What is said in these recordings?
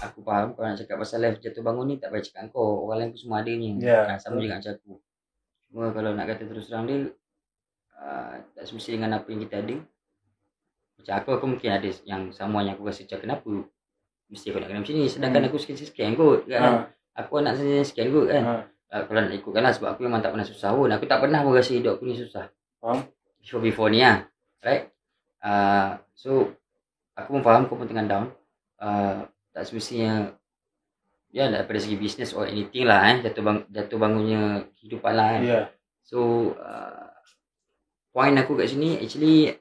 aku faham kau nak cakap pasal life jatuh bangun ni tak payah cakap kau. Orang lain pun semua adanya. Sama juga macam aku. Cuma kalau nak kata terus terang dia, tak semestinya dengan apa yang kita ada. Macam aku mungkin ada yang sama yang aku rasa macam kenapa mesti aku nak kena macam ni. Sedangkan aku sekian kot kan. Aku nak sekian kot kan. Kalau nak ikutkan lah, sebab aku memang tak pernah susah pun. Aku tak pernah pun rasa hidup aku ni susah. Before ni lah. Right? So aku pun faham kau pun tengah down. Tak semestinya daripada segi business or anything lah jatuh bangunnya kehidupan lah kan. So point aku kat sini actually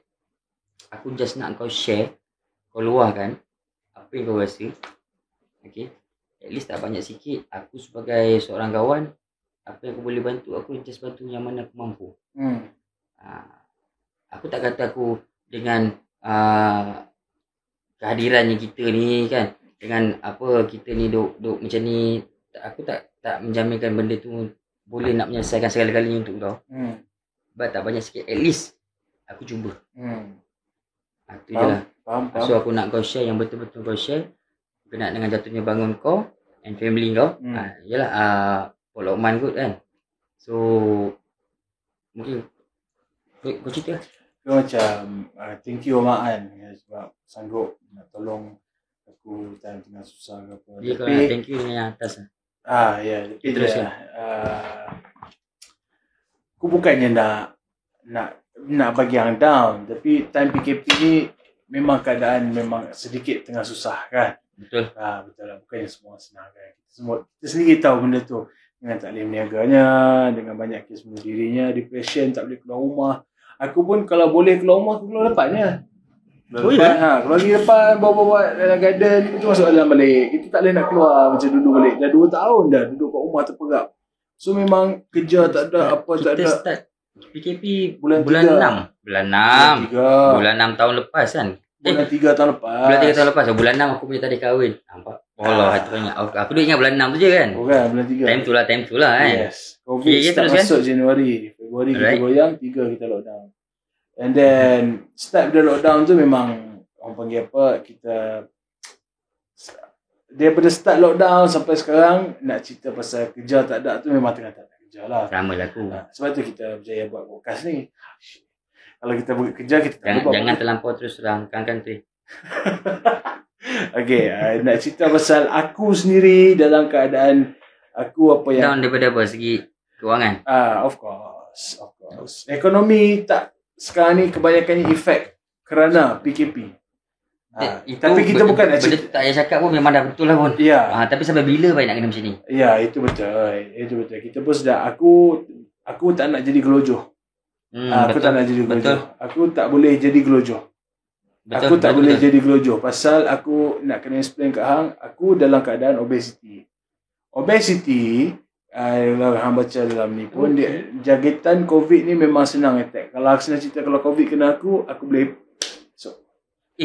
aku just nak kau share, kau luahkan apa yang kau rasa. Okay, at least tak banyak sikit. Aku sebagai seorang kawan, apa yang aku boleh bantu, aku just bantu yang mana aku mampu. Aku tak kata aku dengan kehadirannya kita ni kan, dengan apa kita ni duk macam ni, aku tak menjaminkan benda tu boleh nak menyelesaikan segala-galanya untuk kau. But tak banyak sikit, at least aku cuba. Itu je lah. So aku nak kau share yang betul-betul kau share berkenaan dengan jatuhnya bangun kau and family kau. Yalah, Pok Lokman kot kan. So mungkin kau cerita lah. Kau macam thank you Mak An sebab sanggup nak tolong aku tengah susah ke apa. Dia kalau nak thank you dengan yang atas lah. Tapi teruskan. Aku bukannya nak bagi yang down, tapi time PKP ni memang keadaan memang sedikit tengah susah kan. Betul. Betul lah, bukannya semua senang kan. Kita sendiri tahu benda tu, dengan tak boleh meniaganya, dengan banyak kes bunuh dirinya, depression, tak boleh keluar rumah. Aku pun kalau boleh keluar rumah, aku keluar dapatnya. Keluar pergi depan, bawa-bawa dalam garden, itu masuk dalam balik. Itu tak boleh nak keluar macam duduk balik. Dah 2 tahun dah duduk kat rumah terperap. So memang kerja tak ada, apa tak ada. Kita start PKP bulan 6 tahun lepas kan. Bulan 3 tahun lepas. Bulan 3 tahun lepas. Bulan 6 aku punya tarikh kahwin. Nampak? Hati ingat. Aku dah ingat bulan 6 tu je kan. Bukan, bulan 3. Time tu lah kan. Yes. COVID start masuk kan? Januari. Februari kita goyang, 3 kita lockdown. And then start bila lockdown tu memang orang panggil apa, kita daripada start lockdown sampai sekarang nak cerita pasal kerja tak ada tu memang tengah tak ada kerja lah. Sama lah aku. Sebab tu kita berjaya buat podcast ni. Kalau kita buat kerja kita jangan terlampau terus terang kan tu. Okay, nak cerita pasal aku sendiri dalam keadaan aku apa yang down daripada apa segi kewangan. Of course. Ekonomi tak sekarang ni kebanyakannya efek kerana PKP. Tapi kita bukan nak benda tak payah cakap pun memang dah betul lah pun. Tapi sampai bila baik nak kena macam ni? Itu betul. Kita pun sedar. Aku tak nak jadi gelojoh. Aku tak nak jadi gelojoh. Aku tak boleh jadi gelojoh. Aku tak boleh jadi gelojoh pasal aku nak kena explain kat hang, aku dalam keadaan obesity. Kalau hang baca dalam ni pun dia jangkitan COVID ni memang senang attack. Kalau aku senang cerita kalau COVID kena aku boleh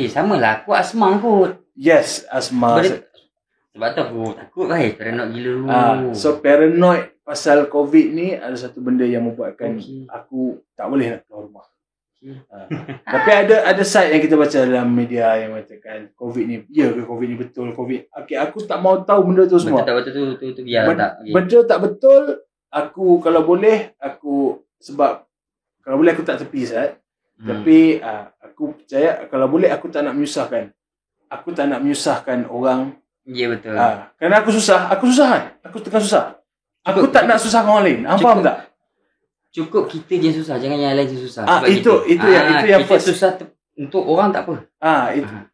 samalah aku asma kot. Yes, asma. Sebab tu aku takut paranoid gila. So paranoid pasal COVID ni ada satu benda yang membuatkan aku tak boleh nak keluar rumah. Tapi ada site yang kita baca dalam media yang mengatakan COVID ni, COVID ni betul, COVID. Aku tak mau tahu benda tu semua. Betul tak betul tu biar tak. Betul tak betul, aku kalau boleh sebab kalau boleh aku tak tepi Sat. Tapi aku percaya kalau boleh aku tak nak menyusahkan. Aku tak nak menyusahkan orang. Ya betul. Kerana aku susah kan. Aku tengah susah. Aku tak nak susahkan orang lain. Faham tak? Cukup kita je susah, jangan yang lain je susah. Itu yang first. Susah untuk orang tak apa.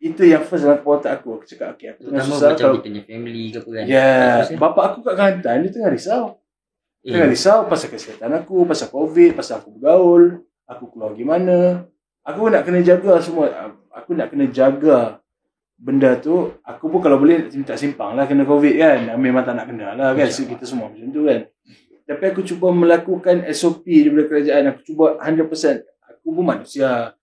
Itu yang first dalam kepala otak aku. Aku cakap aku tengah susah macam kita punya family ke apa kan. Bapak aku kat Kelantan dia tengah risau. Tengah risau pasal kesihatan aku, pasal COVID, pasal aku bergaul, aku keluar gimana. Aku nak kena jaga semua. Aku nak kena jaga benda tu. Aku pun kalau boleh minta simpang lah kena COVID kan. Memang tak nak kena lah kan. Kita semua macam tu kan. Tapi aku cuba melakukan SOP daripada kerajaan. Aku cuba 100%. Aku pun manusia.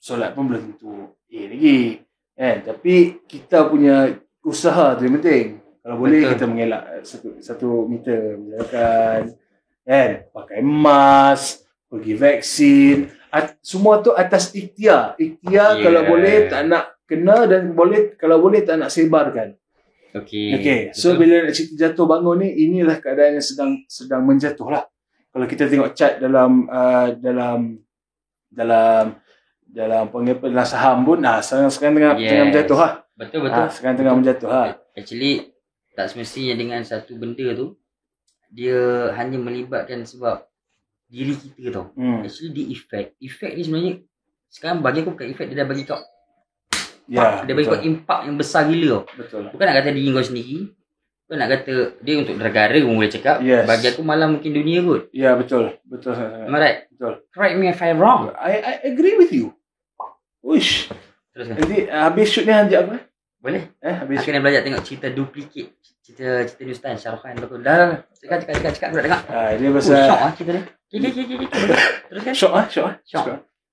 Solat pun belum tentu lagi kan. Tapi kita punya usaha tu yang penting. Kalau boleh kita mengelak 1 meter misalkan kan. Pakai mask, pergi vaksin. Semua tu atas ikhtiar. Kalau boleh tak nak kena dan kalau boleh tak nak sebarkan. Okay. So bila nak cerita jatuh bangun ni, inilah keadaan yang sedang menjatuh lah. Kalau kita tengok chart dalam saham pun, sekarang tengah menjatuh lah. Betul. Sekarang tengah menjatuh lah. Actually tak semestinya dengan satu benda tu dia hanya melibatkan sebab diri kita tau. Actually dia efek ni sebenarnya sekarang bagi aku bukan efek, dia dah bagi kau dia bagi kau impak yang besar gila tau. Betul. Bukan nak kata diri kau sendiri, bukan nak kata dia untuk negara pun boleh cakap. Bagi aku malah mungkin dunia kot. Ya, betul. Am I right? Betul. Correct me if I'm wrong. I agree with you. Uish. Teruskan. Jadi habis shoot ni hantar aku. Boleh? Habis aku kena belajar tengok cerita duplicate. Cerita New Style Shah Rukh Khan betul. Dah. Cakap budak dengar. Dia pasal shock cerita ni. Teruskan. Shock.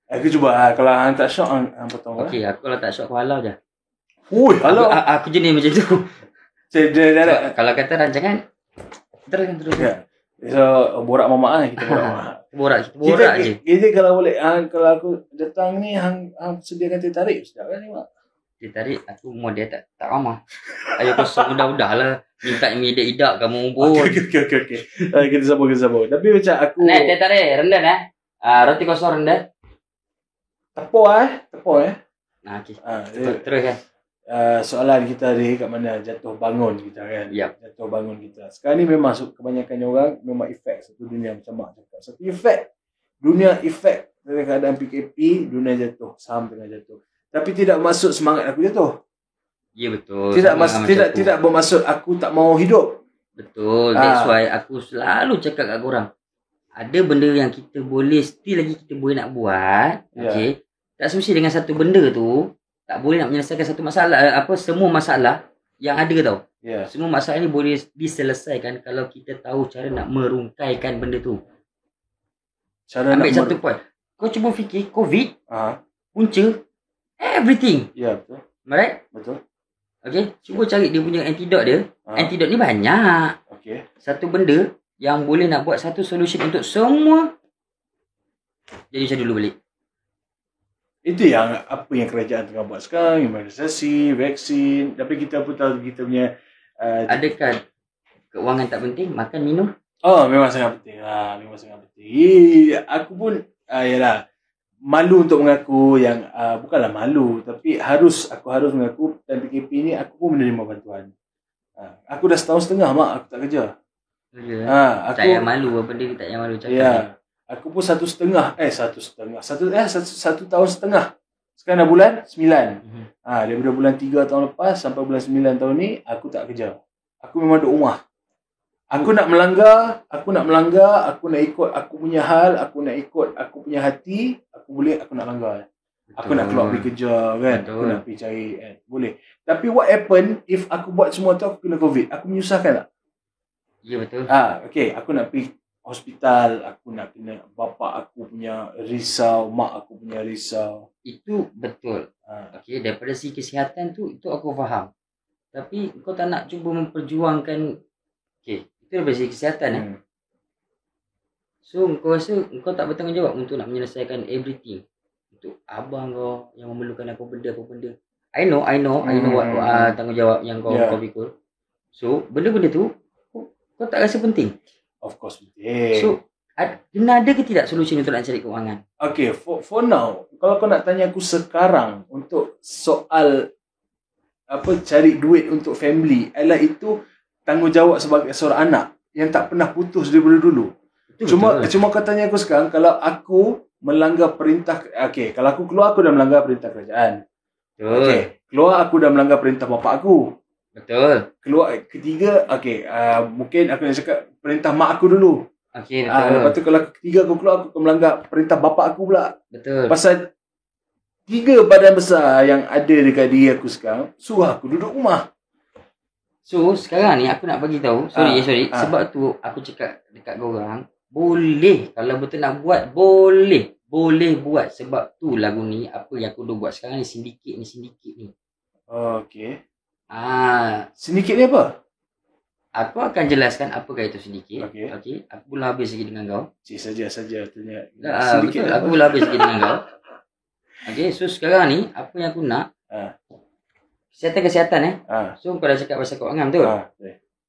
Aku cuba kalau hang tak shock hang potong. Okey, aku kalau tak shock aku halau je. Halau. Aku jenis macam tu. Kalau kata rancangan teruskan. So borak mamak kita borak. Borak je. Jadi kalau boleh kalau aku datang ni hang sediakan teh tarik sedap kan ni mak. Teh tarik aku model tak ramah. Ayo kosong udah lah. Minta idak kamu pun. Okey. Kita sambung. Tapi macam aku teh tarik rendah roti kosong rendah. Tepung. Okey. Terus kan. Soalan kita ni kat mana jatuh bangun kita kan. Jatuh bangun kita. Sekarang ni memang kebanyakan orang memang efek satu dunia macam mak cakap. Satu efek. Dunia efek dalam keadaan PKP, dunia jatuh, saham tengah jatuh. Tapi tidak maksud semangat aku jatuh. Ya betul. Tidak bermaksud aku tak mau hidup. Betul. That's why aku selalu cakap kat korang. Ada benda yang kita boleh still lagi kita boleh nak buat. Okey. Tak semesti dengan satu benda tu tak boleh nak menyelesaikan satu masalah, semua masalah yang ada tau. Semua masalah ni boleh diselesaikan kalau kita tahu cara nak merungkaikan benda tu. Ambil satu point. Kau cuba fikir COVID, punca everything. Ya, betul. Alright? Betul. Okay, cuba cari dia punya antidote dia. Antidote ni banyak. Okay. Satu benda yang boleh nak buat satu solution untuk semua. Jadi macam dulu balik. Itu yang apa yang kerajaan tengah buat sekarang, imunisasi, vaksin. Tapi kita pun tahu kita punya adakah keuangan tak penting? Makan, minum? Memang sangat penting. Memang sangat penting. Aku pun yalah, malu untuk mengaku yang bukanlah malu, tapi aku harus mengaku dalam PKP ni aku pun menerima bantuan. Aku dah 1.5 tahun mak aku tak kerja. Tak payah malu, apa dia tak payah malu cakap. Aku pun 1 tahun setengah. Sekarang dah bulan 9. Daripada bulan 3 tahun lepas sampai bulan 9 tahun ni aku tak kerja. Aku memang duduk rumah. Aku nak melanggar, aku nak ikut aku punya hal, aku nak ikut aku punya hati, aku nak langgar. Aku nak keluar pergi kerja kan. Betul. Aku nak pergi cari boleh. Tapi what happen if aku buat semua tu aku kena COVID? Aku menyusahkan tak? Ya betul. Okay, aku nak pergi hospital, aku nak kena bapak aku punya risau, mak aku punya risau. Itu betul. Okay, daripada segi kesihatan tu, itu aku faham. Tapi kau tak nak cuba memperjuangkan, okay, itu daripada segi kesihatan. So, kau rasa kau tak bertanggungjawab untuk nak menyelesaikan everything. Untuk abang kau yang memerlukan apa benda. I know what tanggungjawab yang kau pikul. So, benda-benda tu, kau tak rasa penting? Of course penting. So, kena ada ke tidak solusi untuk nak cari kewangan? Okay, for now, kalau kau nak tanya aku sekarang untuk soal cari duit untuk family, adalah itu tanggungjawab sebagai seorang anak yang tak pernah putus daripada dulu. Cuma kau tanya aku sekarang, kalau aku melanggar perintah, kalau aku keluar aku dah melanggar perintah kerajaan. Okay, keluar aku dah melanggar perintah bapak aku. Betul. Keluar ketiga, mungkin aku nak cakap perintah mak aku dulu. Okey, betul. Lepas tu kalau ketiga aku keluar, aku akan melanggar perintah bapak aku pula. Betul. Pasal 3 badan besar yang ada dekat diri aku sekarang suruh aku duduk rumah. So, sekarang ni aku nak bagi tahu, sorry. Sebab tu aku cakap dekat korang, boleh kalau betul nak buat, boleh buat. Sebab tu lagu ni, apa yang aku dah buat sekarang ni, sindiket ni. Okey. Sindiket ni apa? Aku akan jelaskan apakah itu sindiket. Okey. Aku belum habis lagi dengan kau. Saja tanya. Betul. Aku belum habis lagi dengan kau. Okey, so sekarang ni apa yang aku nak, Kesihatan So kau dah cakap pasal keuangan betul.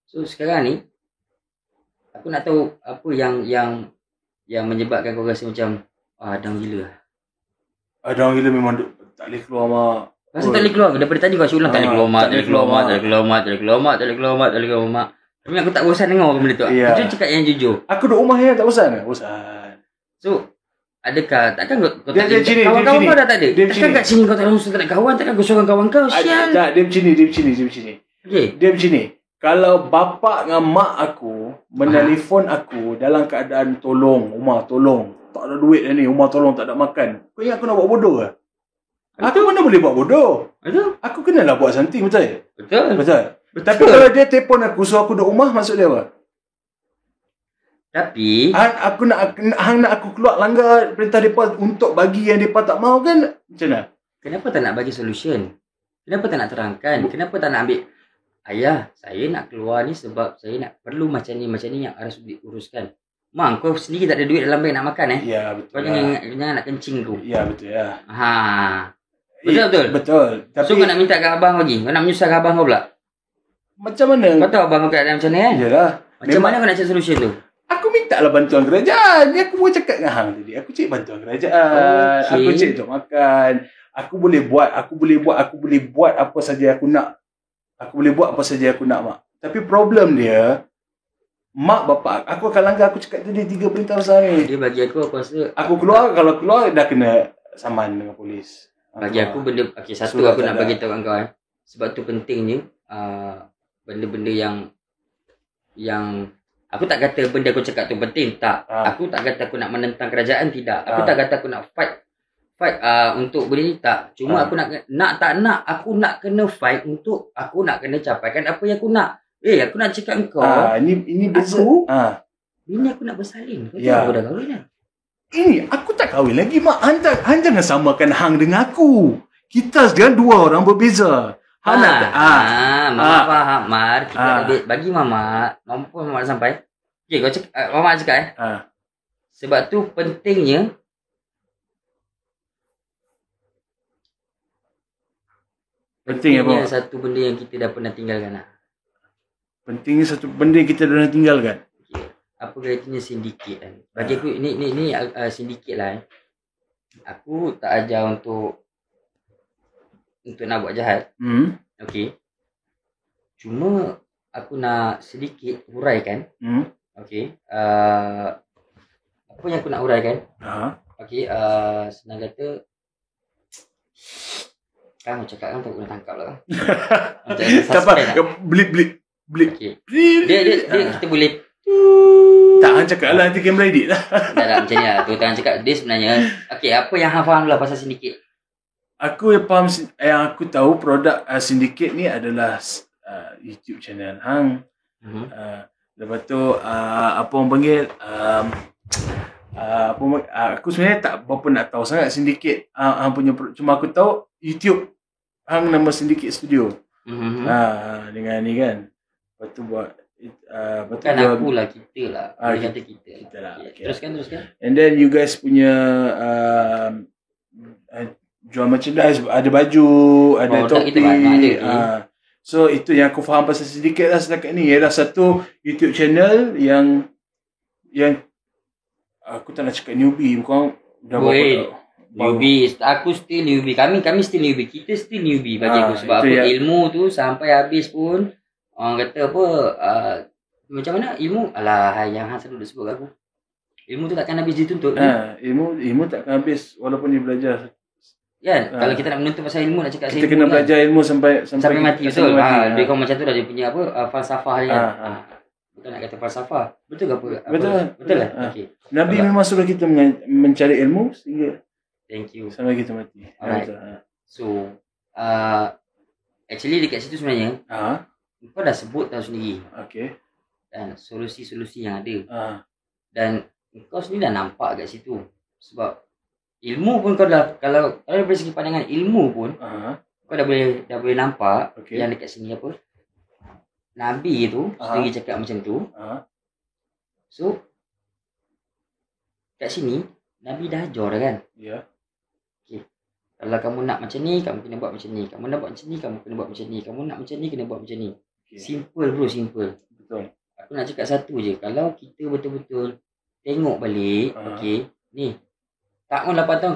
So sekarang ni aku nak tahu apa yang menyebabkan kau rasa macam down gila. Down gila memang tak boleh keluar mak. Masa tak boleh keluar daripada tadi kau ulang tak boleh keluar mak, tak boleh keluar mak. Tapi aku tak bosan dengar benda tu. Jujur cakap yang jujur. Aku duduk rumah tak bosan. Bosan. So adakah takkan kau tak ada kawan-kawan kau dah tak ada? Takkan kat sini kau tak langsung tak ada kawan, takkan kau seorang kawan kau sial. Tak, dia macam ni. Okey. Dia macam ni. Kalau bapa dengan mak aku menelefon aku dalam keadaan tolong, Umar tolong, tak ada duit dah ni, Umar tolong tak ada makan. Kau ingat aku nak buat bodoh ke? Aku mana boleh buat bodoh? Betul. Aku kenalah buat something, betul? Betul. Tapi kalau dia telefon aku suruh aku duduk rumah, maksud dia apa? Tapi aku nak aku keluar langgar perintah depa untuk bagi yang depa tak mau kan? Macam mana? Kenapa tak nak bagi solution? Kenapa tak nak terangkan? Kenapa tak nak ambil ayah, saya nak keluar ni sebab saya nak perlu macam ni yang harus diuruskan. Mak, kau sendiri tak ada duit dalam bank nak makan Ya, betul. Kau jangan nak kencing tu. Ya, betul ya. Betul. Tapi so kau nak minta kat abang bagi? Kau nak menyusahkan abang kau pula? Macam mana? Kau tahu abang kau keadaan macam ni kan? Yalah. Macam mana kau nak cari solution tu? Aku minta lah bantuan kerajaan. Ni aku pun cakap dengan hang tadi. Aku cari bantuan kerajaan. Okay. Aku cari untuk makan. Aku boleh buat apa saja aku nak. Mak. Tapi problem dia, mak bapak aku akan langgar aku cakap tadi 3 perintah besar ni. Dia bagi aku rasa aku keluar, kalau keluar dah kena saman dengan polis. Bagi aku benda satu aku nak bagi tahu kau sebab tu pentingnya benda-benda yang aku tak kata benda aku cakap tu penting, tak. Aku tak kata aku nak menentang kerajaan, tidak. Aku tak kata aku nak fight untuk benda ni, tak. Cuma aku aku nak kena fight untuk aku nak kena capaikan apa yang aku nak. Aku nak cakap kau. Ini beza. Ini aku nak bersalin. Kau tahu aku dah kahwin kan? Ini aku tak kahwin lagi, mak. Hang jangan samakan hang dengan aku. Kita sekarang 2 orang berbeza. Mama faham, Mar. Kita bagi mama. Mampu mama sampai. Okey, kau cakap, mama cakap sebab tu pentingnya apa? Satu benda yang kita dah pernah tinggalkan. Pentingnya satu benda yang kita dah pernah tinggalkan. Okay. Apa kaitannya sindiket kan? Bagi aku ini sindiket lah. Aku tak ajar untuk nak buat jahat. Okey. Cuma aku nak sedikit huraikan. Okey. Apa yang aku nak huraikan? Okey, senang kata kan cakap kan tak kena tangkap lah. Blip. Okay. Dia kita boleh tak cakap lah, nanti kamera edit lah. Tak macam ni lah. Tu tangan cakap dia sebenarnya. Okay, apa yang hang faham lah pasal sindiket? Aku yang faham, yang aku tahu produk sindiket ni adalah YouTube channel hang. Lepas tu apa orang panggil aku sebenarnya tak berapa nak tahu sangat sindiket hang punya, cuma aku tahu YouTube hang nama Sindiket Studio. Dengan ni kan. Lepas tu buat bukan aku lah, kita lah. Kata kita lah. Okay. Teruskan. And then you guys punya jual merchandise, ada baju, ada topi. So itu yang aku faham pasal Sindiket lah setakat ni. Ialah satu YouTube channel yang aku tak nak cakap newbie, bukan dah berapa newbie. Aku still newbie. Kami still newbie. Kita still newbie bagi aku. Sebab apa ilmu tu sampai habis pun orang kata apa macam mana ilmu, alah yang hang selalu sebut aku, ilmu tu takkan habis dituntut. Ilmu takkan habis walaupun dia belajar kan. Kalau kita nak menuntut pasal ilmu, nak cakap kita kena belajar ilmu sampai mati. Betul. Dia kau macam tu dah dia punya apa falsafah dia kan. Bukan nak kata falsafah. Betul ke apa? Betul lah. Okey. Nabi memang suruh kita mencari ilmu sehingga thank you sampai kita mati. Alright. So actually dekat situ sebenarnya kau dah sebut tahu sendiri. Okey. Dan solusi-solusi yang ada. Dan kau sendiri dah nampak kat situ. Sebab ilmu pun kau dah, kalau dari segi pandangan ilmu pun kau dah boleh nampak yang dekat sini apa. Nabi tu sendiri cakap macam tu. So kat sini Nabi dah ajar kan. Ya. Okay. Kalau kamu nak macam ni, kamu kena buat macam ni. Kamu nak buat macam ni, kamu kena buat macam ni. Kamu nak macam ni, kena buat macam ni. Simple bro, simple. Betul. Aku nak cakap satu je. Kalau kita betul-betul tengok balik, okey, ni. Tahun 8 tahun,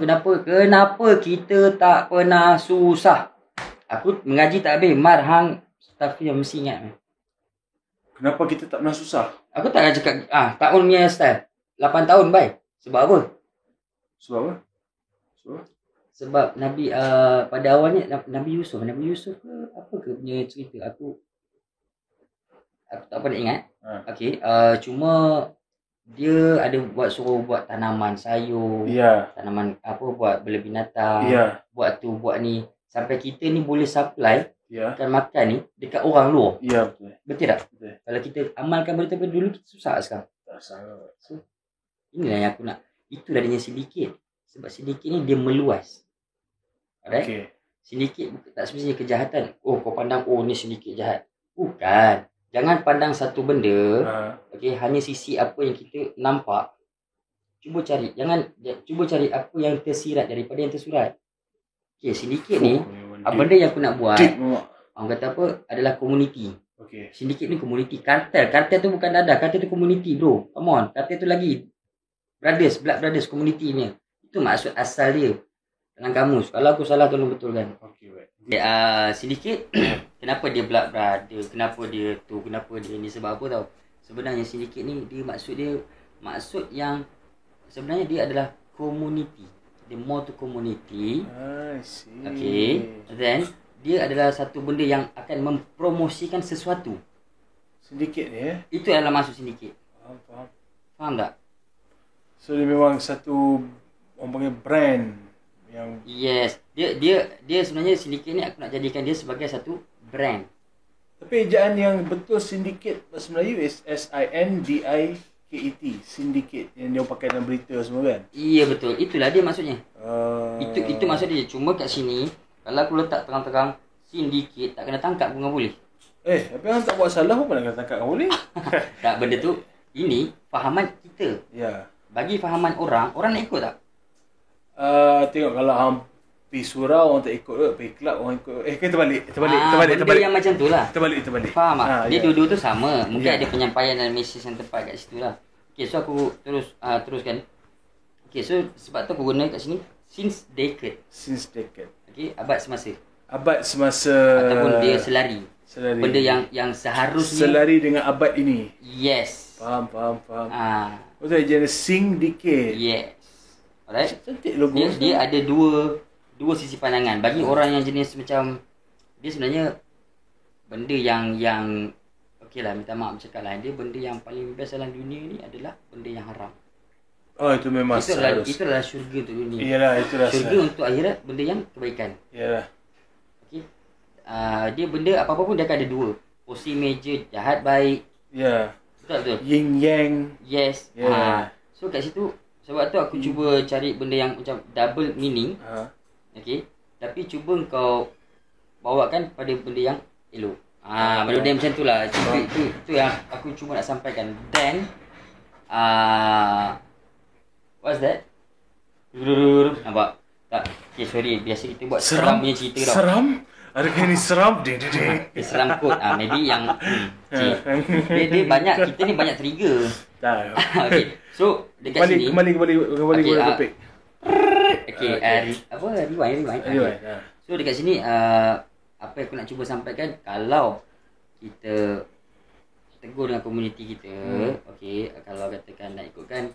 kenapa kita tak pernah susah? Aku mengaji tak habis. Marhang staff yang mesti ingat. Kenapa kita tak pernah susah? Aku tak akan cakap, tahun punya style. 8 tahun, bye. Sebab apa? Sebab apa? Sebab Nabi, pada awalnya, Nabi Yusuf ke apa ke punya cerita. Aku tak pernah ingat. Okey, cuma dia ada suruh buat tanaman sayur. Tanaman buat bela binatang. Buat tu, buat ni. Sampai kita ni boleh supply makan ni dekat orang luar. Betul. Betul tak? Betul. Kalau kita amalkan benda dulu, kita susah sekarang. Tak salah. So, inilah yang aku nak. Itulah dia sindiket. Sebab sindiket ni dia meluas. Alright? Okay. Sindiket tak semestinya kejahatan. Oh, kau pandang, ni sindiket jahat. Bukan. Jangan pandang satu benda. Okay, hanya sisi apa yang kita nampak. Cuba cari. Cuba cari apa yang tersirat daripada yang tersurat. Okay, sindiket ni, benda yang aku nak buat, orang kata apa, adalah komuniti. Okay. Sindiket ni komuniti. Kartel tu bukan dadah. Kartel tu komuniti bro. Come on. Kartel tu lagi blood brothers, komuniti ni. Itu maksud asal dia dalam kamus. Kalau aku salah, tolong betulkan. Okay, sindiket, kenapa dia blood brother, kenapa dia tu, kenapa dia ni, sebab apa tau? Sebenarnya sindiket ni, maksud yang sebenarnya dia adalah komuniti. Dia more to community. I see. Okay. Then dia adalah satu benda yang akan mempromosikan sesuatu. Sindiket ni Itu adalah maksud sindiket. Faham tak? So dia memang satu orang panggil brand yang yes. Dia sebenarnya sindiket ni aku nak jadikan dia sebagai satu brand. Tapi ejaan yang betul sindiket bahasa Melayu is SINDIKET. Sindiket yang dia pakai dalam berita semua kan? Iya betul. Itulah dia maksudnya. Itu maksud dia. Cuma kat sini kalau aku letak terang-terang sindiket, tak kena tangkap pun boleh. Tapi orang tak buat salah pun nak kena tangkap kan boleh? Tak, benda tu ini fahaman kita. Ya. Bagi fahaman orang nak ikut tak? Tengok kalau pergi surau orang tak ikut ke, pergi kelab orang ikut. Kita balik. Benda yang macam tu lah. Kita balik. Faham tak? Dia dua-dua tu sama. Mungkin ada penyampaian dan mesej yang tepat kat situ lah. Okay, so aku teruskan. Okay, so sebab tu aku guna kat sini since decade. Okay, abad semasa. Ataupun dia selari. Benda yang seharusnya selari dengan abad ini. Yes. Faham. Betul, jenis sindiket. Yes. Alright. Cantik logo. Dia ada dua sisi pandangan. Bagi orang yang jenis macam dia sebenarnya benda yang okeylah, minta maaf bercakap lah. Dia benda yang paling best dalam dunia ni adalah benda yang haram. Itu memang itu adalah syurga untuk dunia. Iyalah, itulah syurga untuk akhirat, benda yang kebaikan. Iyalah. Okey. Dia benda apa-apa pun dia akan ada dua. Posisi meja, jahat baik. Ya. Betul. Yin yang. Yes. So kat situ sebab tu aku cuba cari benda yang macam double meaning. Okey. Tapi cuba kau bawakan pada benda yang elok. Benda yang macam tu lah. Itu yang aku cuba nak sampaikan. Then what's that? Nampak? Tak. Okay, sorry. Biasa kita buat seram punya cerita tau. Seram? Adakah ini seram? Seram kot. Maybe yang dia banyak, kita ni banyak trigger. Tak. Okay. So, dekat sini Kembali topik. Okay, rewind. So, dekat sini apa yang aku nak cuba sampaikan, kalau kita tegur dengan komuniti kita, okey, kalau katakan nak ikutkan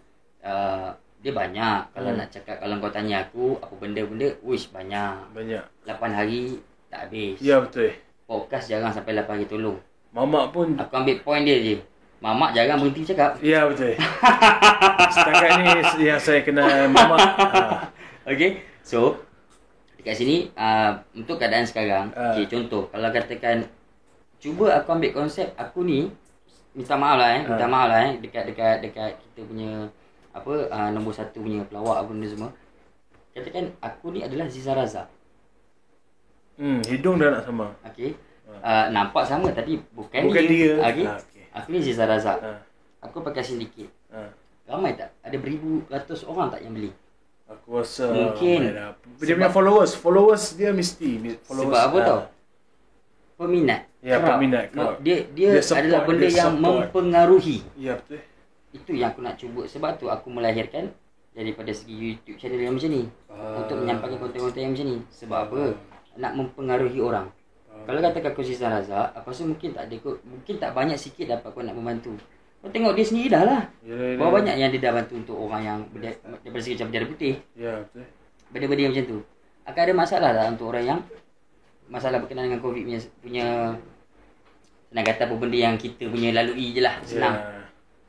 dia banyak. Kalau nak cakap, kalau kau tanya aku apa benda-benda, banyak 8 hari tak habis. Ya, betul. Podcast jarang sampai 8 hari tolong. Mamak pun aku ambil point dia je. Mamak jarang berhenti cakap. Ya, betul. Setakat ni yang saya kena mamak. Okey. So dekat sini untuk keadaan sekarang, okey, contoh kalau katakan cuba aku ambil konsep aku ni, minta maaf lah dekat kita punya nombor 1 punya pelawak apa benda semua. Katakan aku ni adalah Ziza Raza. Hidung dah nak sama. Okey. Nampak sama tapi bukan dia. Okey. Aku ni Ziza Raza. Aku pakai sindiket. Ramai tak? Ada beribu ratus orang tak yang beli? Aku rasa mungkin dia punya followers dia mesti followers. Sebab apa tau? Peminat. Ya, peminat. Dia adalah benda yang mempengaruhi. Ya, betul. Itu yang aku nak cuba. Sebab tu aku melahirkan daripada segi YouTube channel yang macam ni. Untuk menyampaikan konten-konten yang macam ni. Sebab apa? Nak mempengaruhi orang. Kalau katakan aku Zizan Razak, aku rasa mungkin tak ada kot. Mungkin tak banyak sikit dapat kau nak membantu. Kau tengok dia sendiri dah lah. Berapa banyak yang dia dah bantu untuk orang yang daripada segi macam berdarah putih. Ya, betul. Benda-benda yang macam tu. Akan ada masalah lah untuk orang yang masalah berkenaan dengan COVID punya senang kata apa benda yang kita punya lalui je lah. Senang.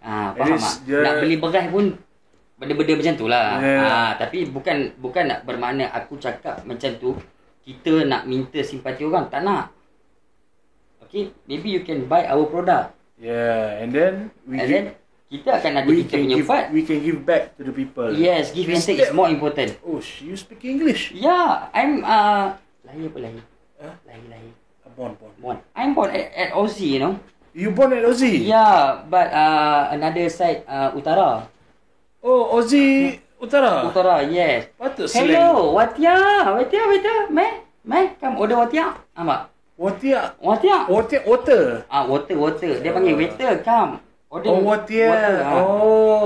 Faham tak? Nak beli beras pun benda-benda macam tu lah. Tapi bukan nak bermakna aku cakap macam tu kita nak minta simpati orang. Tak nak. Okay, maybe you can buy our product. Yeah, and then kita akan ada kita punya part. We can give back to the people. Yes, give and take is more important. Oh, you speak English? Yeah, I'm lahir apa lahir? Lahir. Born. I'm born at Aussie, you know. You born at Aussie? Yeah, but another side utara. Oh, Aussie utara. Utara, yes. Patut slang. Hello, watia. Me, come order watia. Apa? Watia. Water. Water. Dia panggil waiter, come. Order. Oh, watia.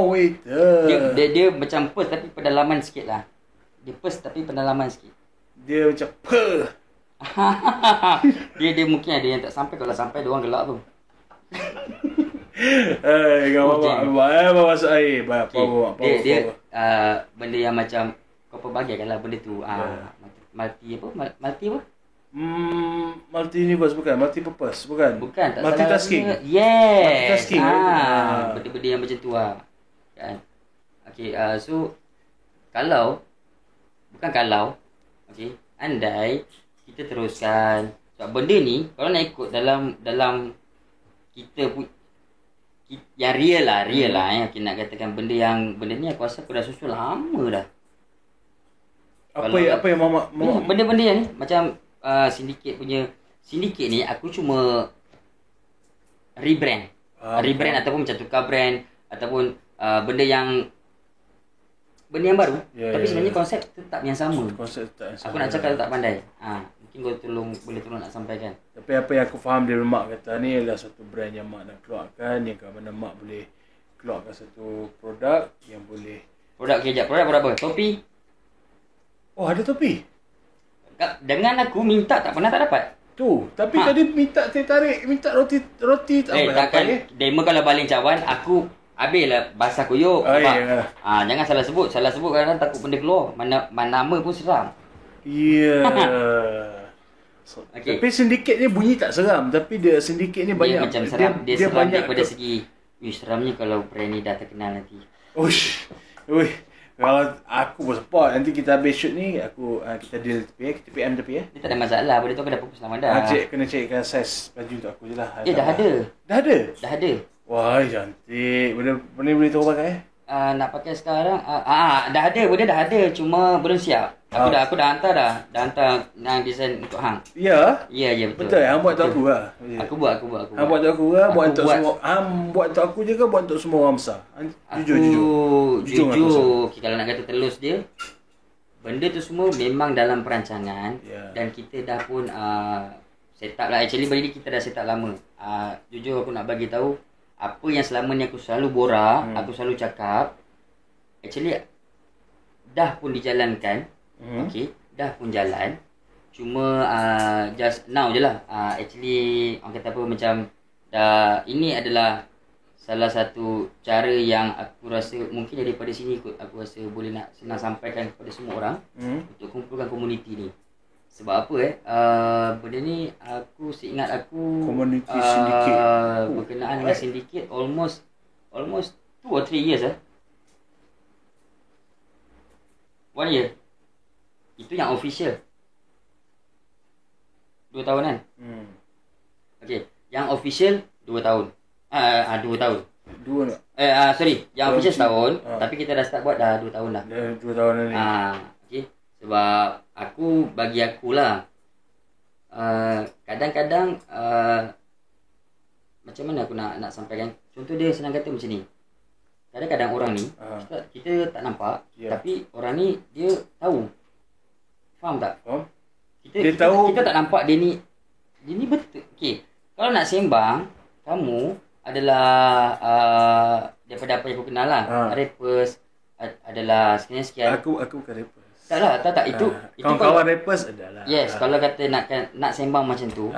Waiter. Dia macam pers tapi pendalaman sikit lah. Dia pers tapi pendalaman sikit. Dia macam dia mungkin ada yang tak sampai. Kalau sampai dia orang gelak tu. Kau bawa masuk air. Dia benda yang macam kau perbagikan lah benda tu. Multi apa? Multi-universe bukan? Multi-purpose bukan? Bukan, tak multitasking. salah. Yes. Multitasking. Benda-benda yang macam tu lah. Kan? Okay, so okay, andai kita teruskan. Sebab benda ni kalau nak ikut dalam kita yang real lah okay, nak katakan benda ni aku rasa aku dah susun lama dah. Apa yang mama benda-benda yang ni macam sindiket ni aku cuma rebrand ataupun macam tukar brand ataupun benda yang baru tapi sebenarnya konsep tetap yang sama. Aku nak cakap tak pandai. Mungkin kau boleh tolong nak sampaikan. Tapi apa yang aku faham dari mak kata ni adalah satu brand yang mak nak keluarkan, yang kat mana mak boleh keluarkan satu produk yang boleh. Produk apa? Topi. Oh, ada topi. Dengan aku minta tak pernah tak dapat. Tu, tapi tadi minta roti tak apa. Takkan demo kalau baling cawan aku habislah basah kuyuk. Jangan salah sebut kadang-kadang takut benda keluar. Mana nama pun seram. Ya. Okay. Tapi sindiket ni bunyi tak seram, tapi dia sindiket ni banyak. Dia macam seram. Dia seram banyak daripada segi seramnya kalau brand ni dah terkenal nanti. Kalau aku pun support. Nanti kita habis shoot ni kita deal tepi kita PM tepi Dia tak ada masalah. Benda tu aku dah pupus lama dah. Kena cekkan saiz baju untuk aku je lah. Dah ada. Wah, cantik. Benda boleh tahu pakai? Nak pakai sekarang dah ada. Benda dah ada. Cuma belum siap. Aku dah hantar yang design untuk hang. Ya? Ya betul. Betul, hang buat untuk aku lah. Aku buat. Hang buat untuk aku lah. Buat untuk semua. Hang buat untuk aku je ke buat untuk semua orang besar? Jujur. Okay, kalau nak kata telus dia, benda tu semua memang dalam perancangan. Dan kita dah pun set up lah. Actually benda ni kita dah set up lama. Jujur aku nak bagi tahu apa yang selama ni aku selalu borak, aku selalu cakap, actually dah pun dijalankan. Okay, dah pun jalan. Cuma just now je lah. Actually orang kata apa macam ini adalah salah satu cara yang aku rasa mungkin daripada sini aku rasa boleh nak senang sampaikan kepada semua orang untuk kumpulkan komuniti ni. Sebab apa benda ni aku seingat aku komuniti sindiket berkenaan dengan sindiket almost 2 or 3 years 1 year. Itu yang official 2 tahun kan. Okay, yang official 2 tahun 2 tahun sorry, yang official setahun tapi kita dah start buat dah 2 tahun dah. 2 tahun ni. Okay. Sebab bagi aku lah kadang-kadang macam mana aku nak sampaikan. Contoh dia senang kata macam ni. kadang-kadang orang ni kita tak nampak, tapi orang ni dia tahu. Faham tak? Kita tak nampak dia ni betul. Okey, kalau nak sembang, kamu adalah daripada apa yang aku kenal lah, rappers adalah sekian-sekian. Aku bukan rappers. Tak itu kawan-kawan rappers adalah. Yes, kalau kata nak sembang macam tu,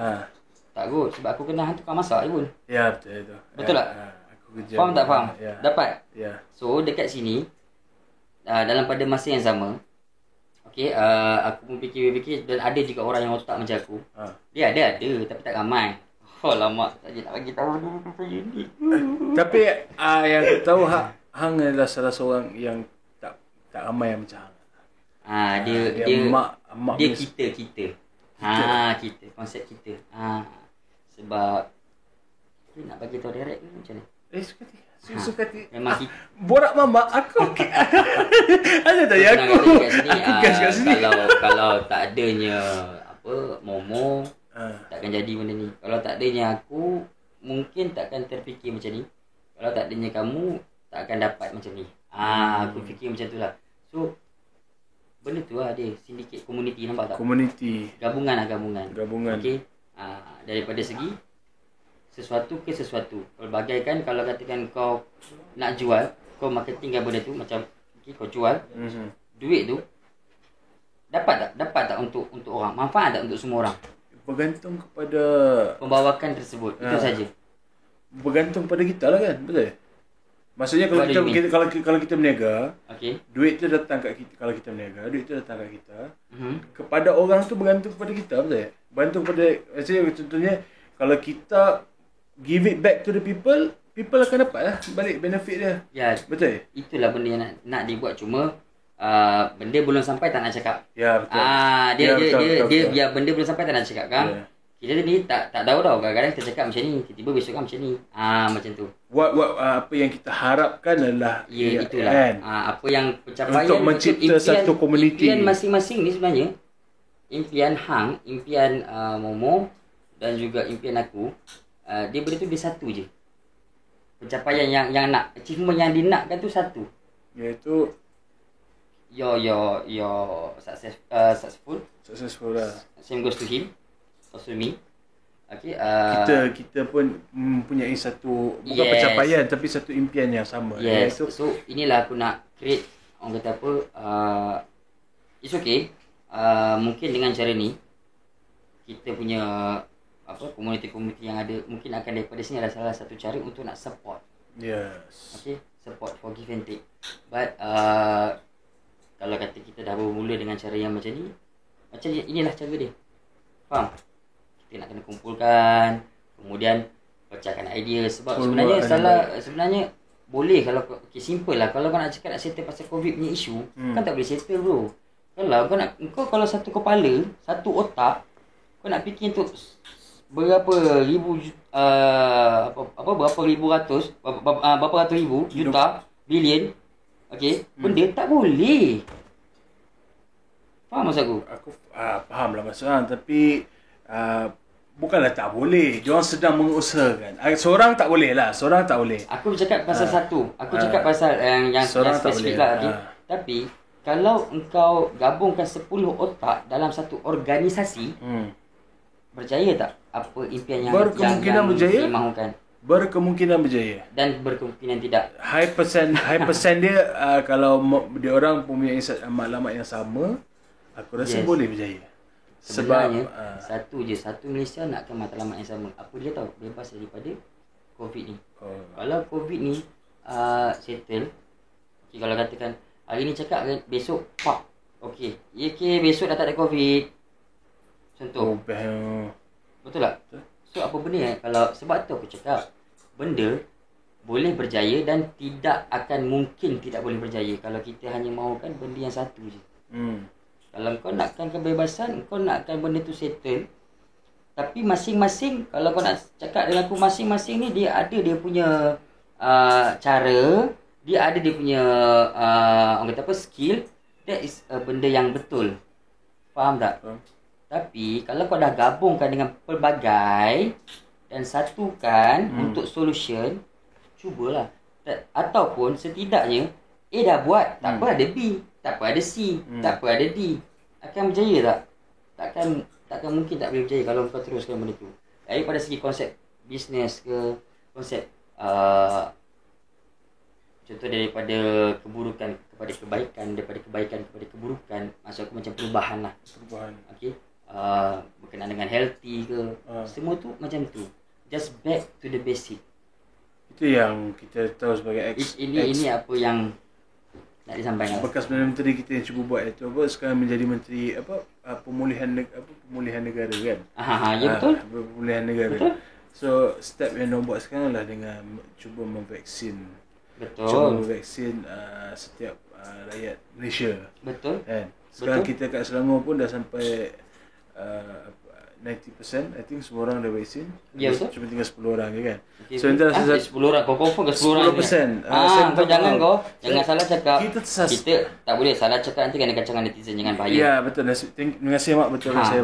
tak kot, sebab aku kenal hang tukang masak je pun. Ya, betul itu. Betul tak? Aku kerja. Faham tak faham? Dapat? Ya. So dekat sini dalam pada masa yang sama, okey, aku pun fikir dan ada juga orang yang otak macam aku. Dia ada tapi tak ramai. Lama tak nak bagi tahu dulu saya ni. Tapi yang aku tahu hang adalah salah seorang yang tak ramai yang macam hang. Dia kita. Kita konsep kita. Sebab dia nak bagi tahu direct ke macam ni? Suka hati. Memang borak mama aku. Ada tak ya aku? Kat sini. Kalau tak adanya Momo, takkan jadi benda ni. Kalau tak adanya aku, mungkin takkan terfikir macam ni. Kalau tak adanya kamu, tak akan dapat macam ni. Aku fikir macam tu lah. So benda tu lah dia, syndicate community, nampak tak? Community. Gabungan. Okey. Daripada segi sesuatu ke sesuatu. Pelbagaikan, kalau katakan kau nak jual, kau marketingkan benda tu macam kau jual. Duit tu dapat tak untuk orang? Manfaat tak untuk semua orang? Bergantung kepada pembawakan tersebut. Itu saja. Bergantung pada kita lah kan, betul? Maksudnya kalau kita berniaga, duit tu datang kat kita. Kalau kita berniaga, duit tu datang kat kita. Kepada orang tu bergantung kepada kita, betul? Bergantung kepada, maksudnya contohnya kalau kita give it back to the people akan dapat lah balik benefit dia. Ya, betul. Itulah benda yang nak dibuat, cuma benda belum sampai tak nak cakap. Ya, betul. Dia biar benda belum sampai tak nak cakap kan. Kita ni tak tahu tau. Kadang-kadang kita cakap macam ni, tiba-tiba besok kan macam ni. Macam tu. Apa yang kita harapkan adalah itulah. Apa yang pencapaian untuk mencipta satu komuniti. Impian masing-masing ni sebenarnya, impian hang, impian Momo dan juga impian aku, dia benda tu dia satu je. Pencapaian yang nak, achievement yang dia nakkan tu satu. Iaitu your successful lah. Same goes to him, also me. Okay, kita pun mempunyai satu bukan pencapaian tapi satu impian yang sama. Yes. So inilah aku nak create, orang kata apa, it's okay. Mungkin dengan cara ni kita punya komuniti-komuniti yang ada mungkin akan daripada sini adalah salah satu cara untuk nak support. Yes. Okay, support for give and take. But kalau kata kita dah bermula dengan cara yang macam ni, macam inilah cara dia. Faham? Kita nak kena kumpulkan, kemudian pecahkan idea. Sebab sebenarnya boleh kalau simple lah. Kalau kau nak cakap nak settle pasal COVID punya isu, kan tak boleh settle bro. Kalau satu kepala, satu otak, kau nak fikir untuk berapa ribu berapa ratus ribu juta bilion, benda tak boleh. Faham maksud aku? Aku faham lah maksud hang, tapi bukanlah tak boleh. Diorang sedang mengusahakan. Seorang tak boleh. Aku cakap pasal satu. Aku cakap pasal yang spesifik lah. Tapi kalau engkau gabungkan 10 otak dalam satu organisasi, berjaya tak apa impian yang dimahukan? Berkemungkinan berjaya dan berkemungkinan tidak. High percent dia kalau dia orang mempunyai matlamat yang sama, aku rasa boleh berjaya. Sebenarnya satu Malaysia nakkan matlamat yang sama. Apa dia tahu? Bebas daripada COVID ni. Kalau COVID ni settle, kalau katakan hari ni cakap besok pak, besok dah tak ada COVID. Contoh. Betul tak? So apa benda kalau sebab tu aku cakap benda boleh berjaya dan tidak akan mungkin tidak boleh berjaya kalau kita hanya mahukan benda yang satu je. Kalau kau nakkan kebebasan, kau nakkan benda tu settle, tapi masing-masing, kalau kau nak cakap dengan aku, masing-masing ni dia ada dia punya cara, dia ada dia punya orang kata apa, skill. That is benda yang betul. Faham tak? Tapi kalau kau dah gabungkan dengan pelbagai dan satukan untuk solution, cubalah. Ataupun setidaknya A dah buat, tak apa ada B, tak apa ada C, tak apa ada D. Akan berjaya tak? Takkan mungkin tak boleh berjaya kalau kau teruskan benda tu. Pada segi konsep bisnes ke, konsep contoh daripada keburukan kepada kebaikan, daripada kebaikan kepada keburukan, maksud aku macam perubahan lah. Okey. Berkenaan dengan healthy ke, semua tu macam tu. Just back to the basic. Itu yang kita tahu sebagai ini apa yang nak disampaikan. Bekas Perdana Menteri kita yang cuba buat itu apa sekarang menjadi menteri pemulihan negara kan. Ya betul. Pemulihan negara. Betul. So step yang dia buat sekarang lah dengan cuba memvaksin. Betul. Cuba memvaksin setiap rakyat Malaysia. Betul. Kan. Sekarang kita kat Selangor pun dah sampai 90%, I think semua orang dah vaksin. Ya betul. Cuma tinggal 10 orang je kan. Okay, so entah 10 orang kau confirm ke 10 orang 10%. Kau jangan salah cakap. Kita tak boleh salah cakap, nanti kena kacang netizen, jangan bahaya. Ya betul. Terima kasih mak, betul saya.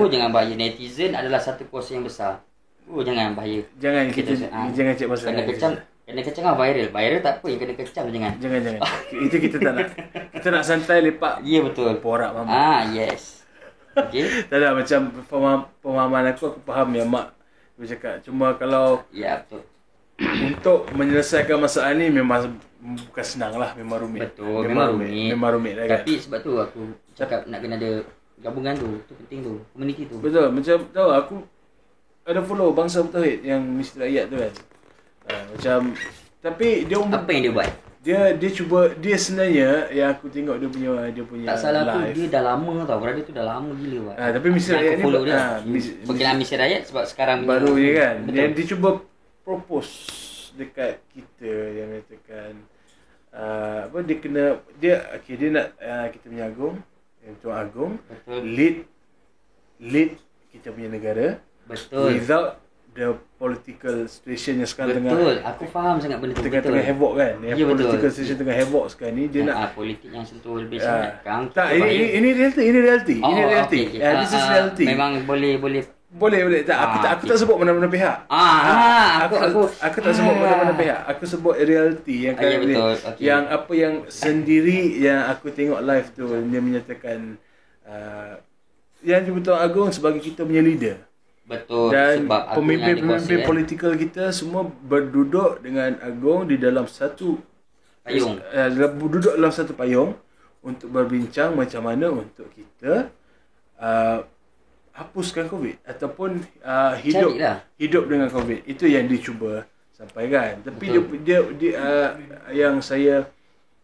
Jangan bahaya. Netizen adalah satu kuasa yang besar. Jangan bahaya. Jangan jangan cek pasal. Kena kecam viral. Viral tak apa, yang kena kecam jangan. Itu kita tak nak. Kita nak santai lepak. Ya betul. Porak mama. Yes. Okey. Tak ada macam pemahaman aku faham yang mak bercakap. Cuma kalau betul. Untuk menyelesaikan masalah ni memang bukan senang lah, memang rumit. Betul, memang rumit lah kan. Tapi sebab tu aku cakap nak kena ada gabungan tu penting tu, community tu. Betul, macam tahu aku ada follow Bangsa Bertauhid yang Mesti Rakyat tu kan. Macam tapi dia apa yang dia buat? Dia cuba, dia sebenarnya yang aku tengok dia punya tak salah live. Tu dia dah lama tau, berada tu dah lama gila buat. Tapi Mesti Rakyat ni berkenaan Mesti Rakyat sebab sekarang baru ni kan. Dia cuba propose dekat kita yang mengatakan dia nak kita punya agung, yang Tuan Agong lead kita punya negara. Betul. Without the political situation yang sekarang aku faham sangat benda tu. Tengah heboh kan. Political situation tengah heboh sekarang ni dia nak politik yang sentuh lebih sangat kan. Tak, ini reality. Okay. This is reality. Memang boleh. Tak, aku tak sebut mana-mana pihak. Aku tak sebut mana-mana pihak. Aku sebut reality yang betul. Yang apa yang sendiri yang aku tengok live tu, dia menyatakan yang Tuan Agong sebagai kita punya leader. Betul. Dan sebab pemimpin politikal kita semua berduduk dengan Agong di dalam satu payung. Duduk dalam satu payung untuk berbincang macam mana untuk kita hapuskan COVID ataupun hidup dengan COVID. Itu yang dicuba sampaikan. Tapi dia yang saya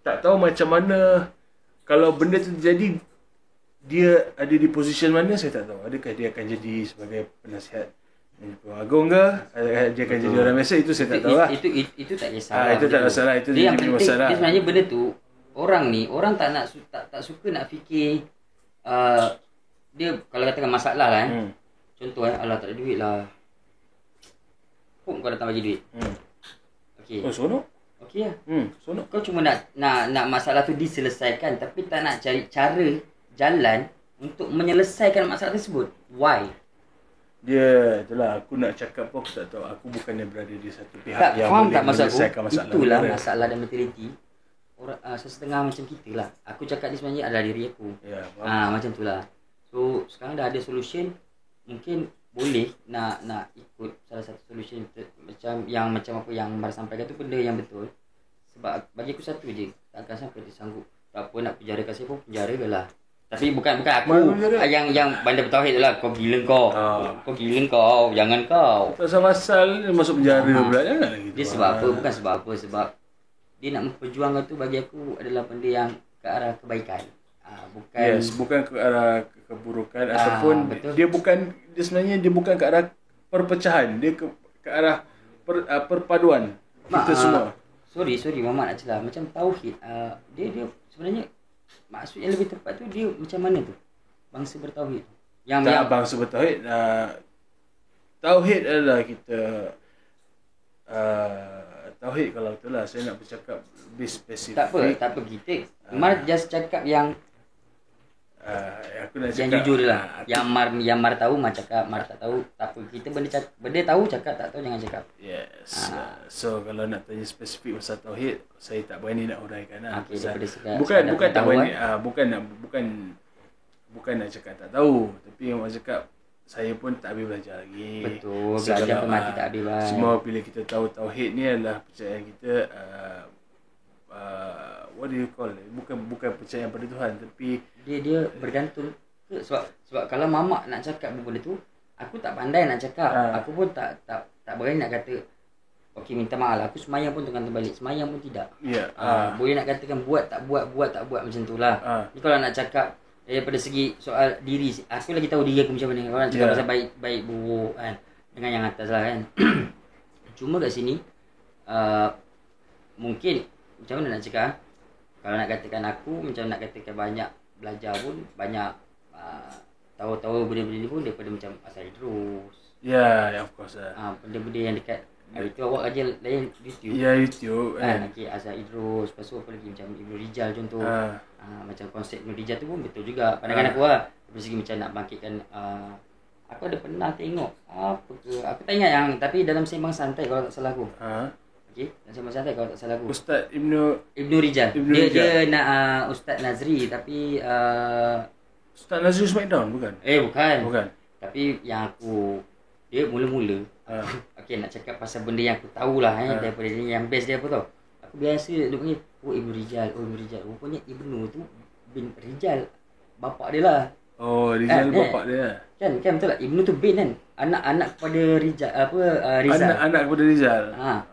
tak tahu macam mana kalau benda tu terjadi, dia ada di position mana saya tak tahu. Adakah dia akan jadi sebagai penasihat Tuan Agong ke? Dia akan jadi orang biasa? Itu saya tak tahu lah. Itu tak kisah. Itu tak masalah. Itu dia punya masalah. Dia sebenarnya benda tu orang tak suka nak fikir dia kalau katakan masalah lah contoh alah tak ada duit lah. Kau datang bagi duit. Okey. Oh sonok. Okey lah. Sonok. Kau cuma nak masalah tu diselesaikan tapi tak nak cari cara jalan untuk menyelesaikan masalah tersebut. Why? Dia itulah aku nak cakap pun aku tak tahu. Aku bukannya berada di satu pihak tak, yang boleh menyelesaikan masalah. Itulah masalah dan mentaliti orang setengah macam kita lah. Aku cakap ni sebenarnya adalah diri aku. Ya, macam tu lah. So sekarang dah ada solution, mungkin boleh nak ikut salah satu solution macam apa yang Mar sampaikan tu, benda yang betul. Sebab bagi aku satu je, takkan sampai dia sanggup. Tak apa nak penjarakan saya pun penjara je lah. Tapi bukan aku yang bandar bertauhid tu lah. Kau gila kau. Kau gila kau. Jangan kau. Pasal masuk penjara pula. Jangan gitu. Dia sebab apa? Bukan sebab apa. Sebab dia nak memperjuangkan tu bagi aku adalah benda yang ke arah kebaikan. Bukan ke arah keburukan ataupun betul. Dia sebenarnya dia bukan ke arah perpecahan. Dia ke arah perpaduan kita semua. Sorry Mamat nak celah. Macam tauhid. Dia sebenarnya maksud yang lebih tepat tu dia macam mana tu? Bangsa bertauhid. Yang bangsa bertauhid tauhid adalah kita tauhid kalau itulah saya nak bercakap lebih spesifik. Tak apa kita. Mar just cakap yang Aku nak yang cakap jujur je lah. Yang Mar tahu Mar cakap, Mar tak tahu tak apa. Kita benda tahu cakap, tak tahu jangan cakap. Yes. So kalau nak tanya spesifik pasal tauhid, saya tak berani nak huraikan lah. Okay, bukan tak berani, bukan nak cakap tak tahu, tapi yang cakap saya pun tak habis belajar lagi. Betul, belajar pun mati tak habis. Semua bila kita tahu tauhid ni adalah percayaan kita what do you call it? Bukan percayaan pada Tuhan, tapi dia bergantung. Sebab kalau mamak nak cakap benda tu, aku tak pandai nak cakap. Aku pun tak berani nak kata okey minta maaf lah. Aku semayang pun tengah terbalik, semayang pun tidak. Boleh nak katakan buat tak buat macam tu lah. Ni kalau nak cakap daripada segi soal diri, aku lagi tahu diri aku macam mana. Kalau nak cakap pasal baik buruk kan, dengan yang atas lah kan. Cuma kat sini mungkin macam mana nak cakap, kalau nak katakan aku macam nak katakan banyak belajar pun, banyak tahu benda-benda ni pun daripada macam Asal Idrus. Of course benda-benda yang dekat itu awak aja lain YouTube. YouTube okey, Asal Idrus, lepas tu apa lagi macam Ibnu Rijal contoh. Macam konsep Ibnu Rijal tu pun betul juga pandangan aku lah. Dari segi macam nak bangkitkan aku ada pernah tengok apa ke, aku tak ingat yang, tapi dalam Sembang Santai kalau tak salah aku. Okey, dalam Sembang Santai kalau tak salah aku. Ustaz Ibnu Rijal. Dia nak Ustaz Nazri, tapi Ustaz Nazri Smackdown bukan? Bukan. Tapi yang dia mula-mula okey nak cakap pasal benda yang aku tahulah daripada dia, yang best dia apa tau. Aku biasa duk panggil Ibnu Rijal. Rupanya Ibnu tu bin Rijal, bapak dia lah. Rijal bapak dia. Kan betul tak? Ibnu tu bin kan. Anak kepada Rijal Rizal. Anak kepada Rizal.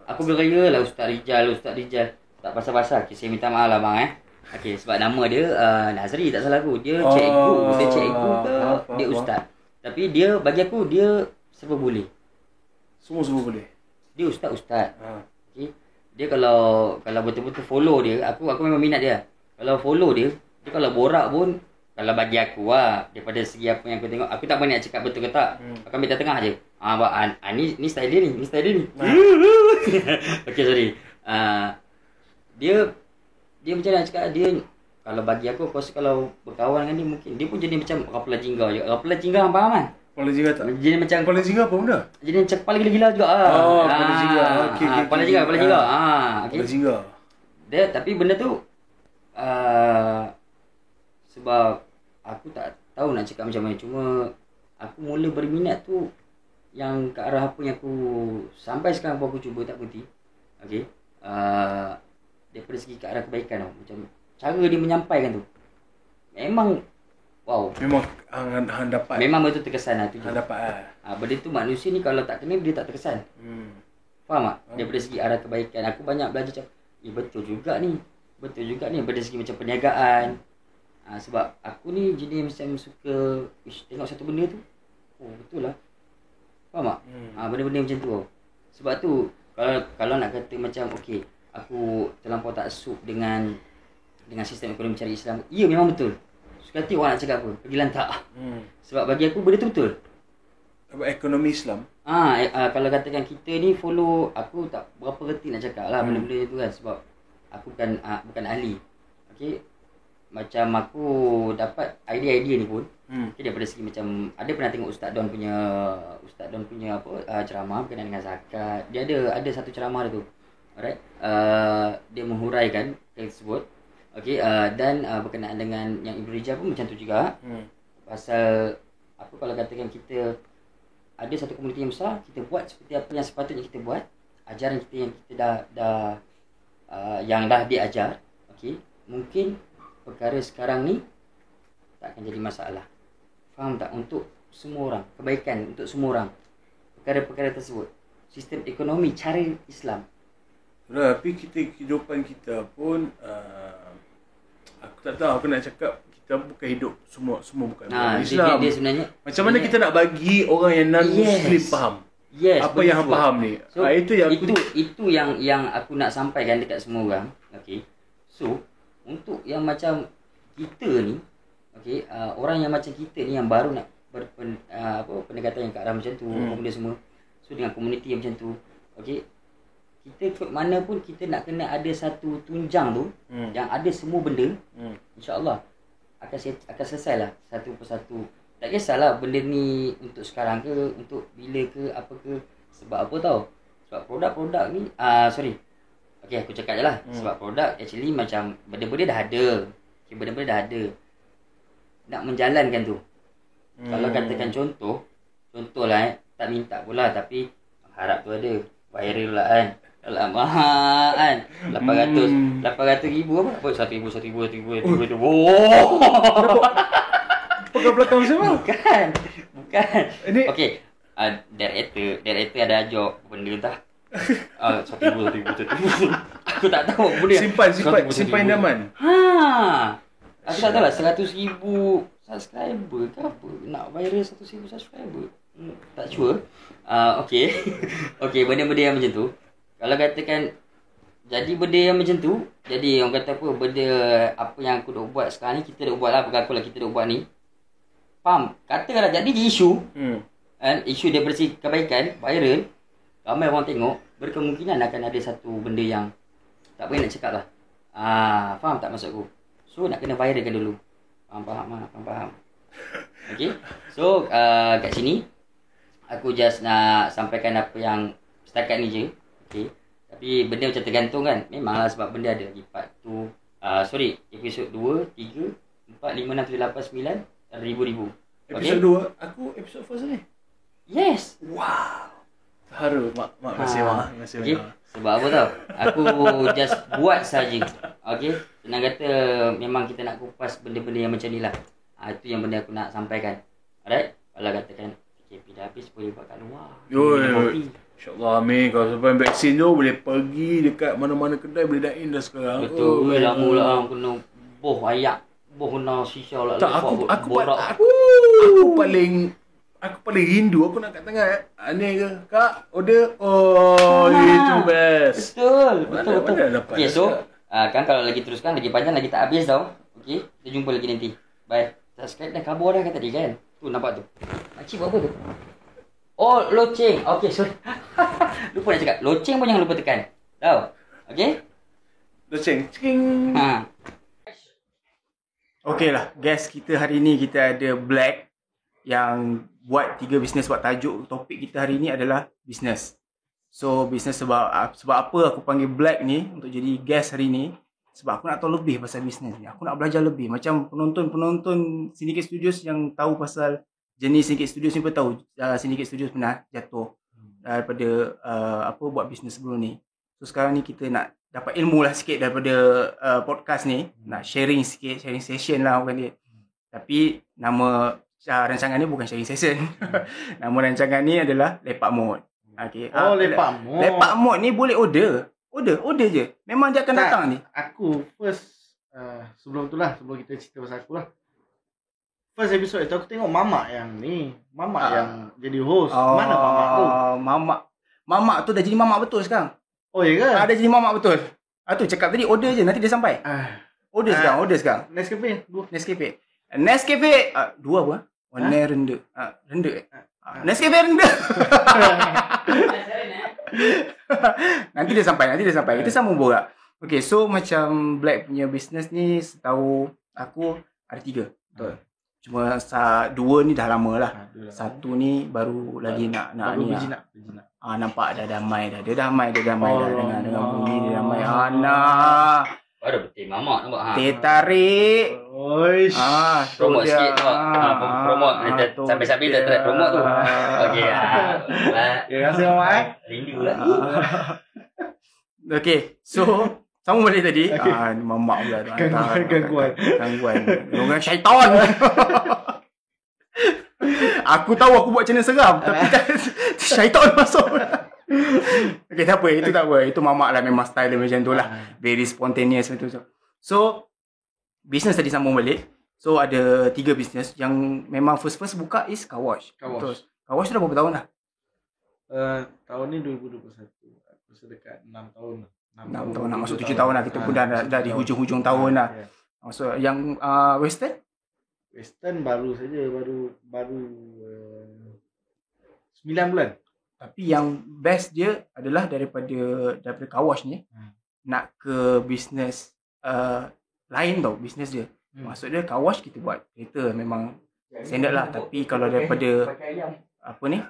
Aku beraya lah Ustaz Rijal. Tak pasal-pasal. Okay, saya minta maaf lah bang Okey, sebab nama dia Nazri tak salah aku. Dia cikgu ke dia ustaz. Tapi dia bagi aku dia serba boleh. Semua boleh. Dia ustaz. Okey. Dia kalau betul-betul follow dia, aku memang minat dia. Kalau follow dia kalau borak pun, kalau bagi aku daripada segi apa yang aku tengok, aku tak banyak cakap betul ke tak. Aku ambil tengah je. Ni style dia ni. Okey, sorry. Dia macam nak cakap, dia kalau bagi aku rasa kalau berkawan dengan dia, mungkin dia pun jadi macam Kepala Jingga je. Kepala Jingga hang faham kan? Kepala Jingga tak? Jadi macam Kepala Jingga apa benda? Jadi macam kepala gila-gila juga Kepala Jingga. Okey. Kepala Jingga. Kepala Jingga. Dia tapi benda tu sebab aku tak tahu nak cakap macam mana. Cuma aku mula berminat tu yang ke arah apa yang aku sampai sekarang pun aku cuba tak berhenti. Okey. Daripada segi ke arah kebaikan tau. Macam cara dia menyampaikan tu, memang wow. Memang hang dapat. Memang betul terkesan lah tu. Hang dapat benda tu manusia ni kalau tak kena dia tak terkesan. Faham tak? Daripada segi arah kebaikan aku banyak belajar macam betul juga ni daripada segi macam perniagaan. Sebab aku ni jenis macam suka tengok satu benda tu, betul lah. Faham tak? Benda-benda macam tu. Sebab tu kalau nak kata macam okey, aku terlampau tak sup dengan sistem ekonomi syariah Islam. Ya, memang betul. Suka hati orang nak cakap apa, pergi lantak. Sebab bagi aku benda tu betul. Apa ekonomi Islam? Kalau katakan kita ni follow, aku tak berapa reti nak cakap lah benda-benda tu kan. Sebab aku bukan ahli. Okey, macam aku dapat idea-idea ni pun daripada segi macam, ada pernah tengok Ustaz Don punya ceramah berkenaan dengan zakat. Dia ada satu ceramah dia tu. Alright. Dia menghuraikan tersebut. Okey, dan berkenaan dengan yang Ibnu Rijal pun macam tu juga. Pasal apa, kalau katakan kita ada satu komuniti yang besar, kita buat seperti apa yang sepatutnya kita buat, ajaran kita yang kita dah yang dah diajar, okey, mungkin perkara sekarang ni tak akan jadi masalah. Faham tak? Untuk semua orang, kebaikan untuk semua orang. Perkara-perkara tersebut, sistem ekonomi cara Islam. Tapi kehidupan kita pun aku tak tahu, aku nak cakap kita bukan hidup semua bukan Islam. Dia sebenarnya macam mana kita nak bagi orang yang non-Muslim faham apa yang hang faham ni. So, itu yang aku nak sampaikan dekat semua orang. Okey. So, untuk yang macam kita ni, okey, orang yang macam kita ni yang baru nak pendekatan yang ke arah macam tu, benda semua. So dengan komuniti yang macam tu, okey, kita ke mana pun kita nak kena ada satu tunjang tu yang ada semua benda. InsyaAllah akan selesai lah satu persatu. Tak kisahlah benda ni untuk sekarang ke, untuk bila ke, apa ke. Sebab apa tau? Sebab produk-produk ni Okay, aku cakap je lah. Sebab produk actually macam benda-benda dah ada. Okay, benda-benda dah ada. Nak menjalankan tu. Kalau katakan contoh lah tak minta pula tapi harap tu ada. Viral lah kan. Kalau mahal kan. 800 ribu apa? 1,000. Pegang belakang siapa? Bukan. Ini Okay. Director ada ajak benda entah. 1,000. Aku tak tahu benda. Simpan idaman. Aku tak tahu lah 100,000 subscriber ke apa. Nak viral 100,000 subscriber. Tak sure. Okay. Okay, benda-benda yang macam tu. Kalau katakan jadi benda yang macam tu, jadi orang kata apa, benda apa yang aku dah buat sekarang ni, kita dah buat lah, berlaku lah kita dah buat ni. Faham? Katakanlah jadi isu. Isu daripada si kebaikan, viral. Ramai orang tengok, berkemungkinan akan ada satu benda yang tak boleh nak cakap lah. Faham tak maksud aku? So nak kena viralkan dulu. Faham. Okay. So kat sini aku just nak sampaikan apa yang setakat ni je. Okay. Tapi benda macam tergantung kan. Memanglah sebab benda ada lagi part tu. Episod 2, 3, 4, 5, 6, 7, 8, 9 ribu. Episod 2, aku episod first ni. Yes. Wow. Haru, mak masih okay. Sebab apa tau? Aku just buat saja. Okay. Senang kata memang kita nak kupas benda-benda yang macam ni lah. Itu yang benda aku nak sampaikan. Alright? Kalau katakan PKP dah habis, boleh buat kat luar. InsyaAllah Amin. Kalau sampai vaksin tu boleh pergi dekat mana-mana kedai, boleh dine dah sekarang. Betul. Lama lah kena boh ayak. Boh kena shisha lah. Tak, aku paling rindu aku nak kat tengah ni ke kak order itu best. Betul. Okay, so kan kalau lagi teruskan lagi panjang lagi tak habis tau. Okay, kita jumpa lagi nanti. Bye. Subscribe dah kabur dah kan tadi kan. Tu nampak tu. Makcik buat apa tu? Oh, loceng. Okay, sorry. Lupa nak cakap. Loceng pun jangan lupa tekan. Tahu? Okay? Loceng. Cing. Okay lah, guys, kita hari ni kita ada Black yang buat 3 bisnes. Buat tajuk topik kita hari ni adalah bisnes. So bisnes sebab apa aku panggil Black ni untuk jadi guest hari ni, sebab aku nak tahu lebih pasal bisnes ni. Aku nak belajar lebih. Macam penonton Syndicate Studios yang tahu pasal jenis Syndicate Studios ni pun tahu Syndicate Studios pernah jatuh daripada buat bisnes sebelum ni. So sekarang ni kita nak dapat ilmu lah sikit daripada podcast ni. Nak sharing sikit, sharing session lah bukan dia. Tapi nama rancangan ni bukan sharing session. Nama rancangan ni adalah Lepak Mode. Okay. Lepak Mode. Lepak Mode ni boleh order je. Memang dia akan datang ni. Aku first sebelum kita cerita pasal aku lah. First episode itu aku tengok Mamak yang yang jadi host. Mana Mamak tu? Mamak tu dah jadi Mamak betul sekarang. Oh ya ke? Dia jadi Mamak betul. Tu cakap tadi order je, nanti dia sampai. Order sekarang. Nescafe 2. Nescafe 2 apa? Warna rendah. Nescafe rendah. Nanti dia sampai. Kita sambung borak. Okay, so macam Black punya business ni setahu aku ada 3. Betul. Cuma 2 ni dah lama lah. 1 ni baru lagi nak ni. Nampak dah damai dah. Dia damai dah dengan bunyi dia damai. Ada betul Mamak nampak. Teh tarik. Oish. Promote sikit tu. Promote. Sampai-sampai dah try promote tu. Okey. Terima kasih Mamak. Rindu lah. Okay, so sambung balik tadi. Mamak pula tu. Gangguan. Gangguan syaitan. Aku tahu aku buat channel seram, tapi syaitan masuk. Okay, tak apa. Itu Mamak lah, memang style dia macam tu lah. Very spontaneous macam tu. So, business tadi sambung balik. So, ada 3 business. Yang memang first buka is Car Wash. Car Wash tu dah berapa tahun dah? Tahun ni 2021. Aku sedekat 6 tahun lah. 6 tahun nak masuk 7 tahun lah. Kita pun dah di hujung-hujung tahun lah. So, yang Western? Western baru saja. Baru 9 bulan. Tapi yang best dia adalah daripada Car Wash ni nak ke bisnes lain tau, bisnes dia. Maksud dia car wash kita buat kereta memang standard lah. Tapi kalau daripada apa ni,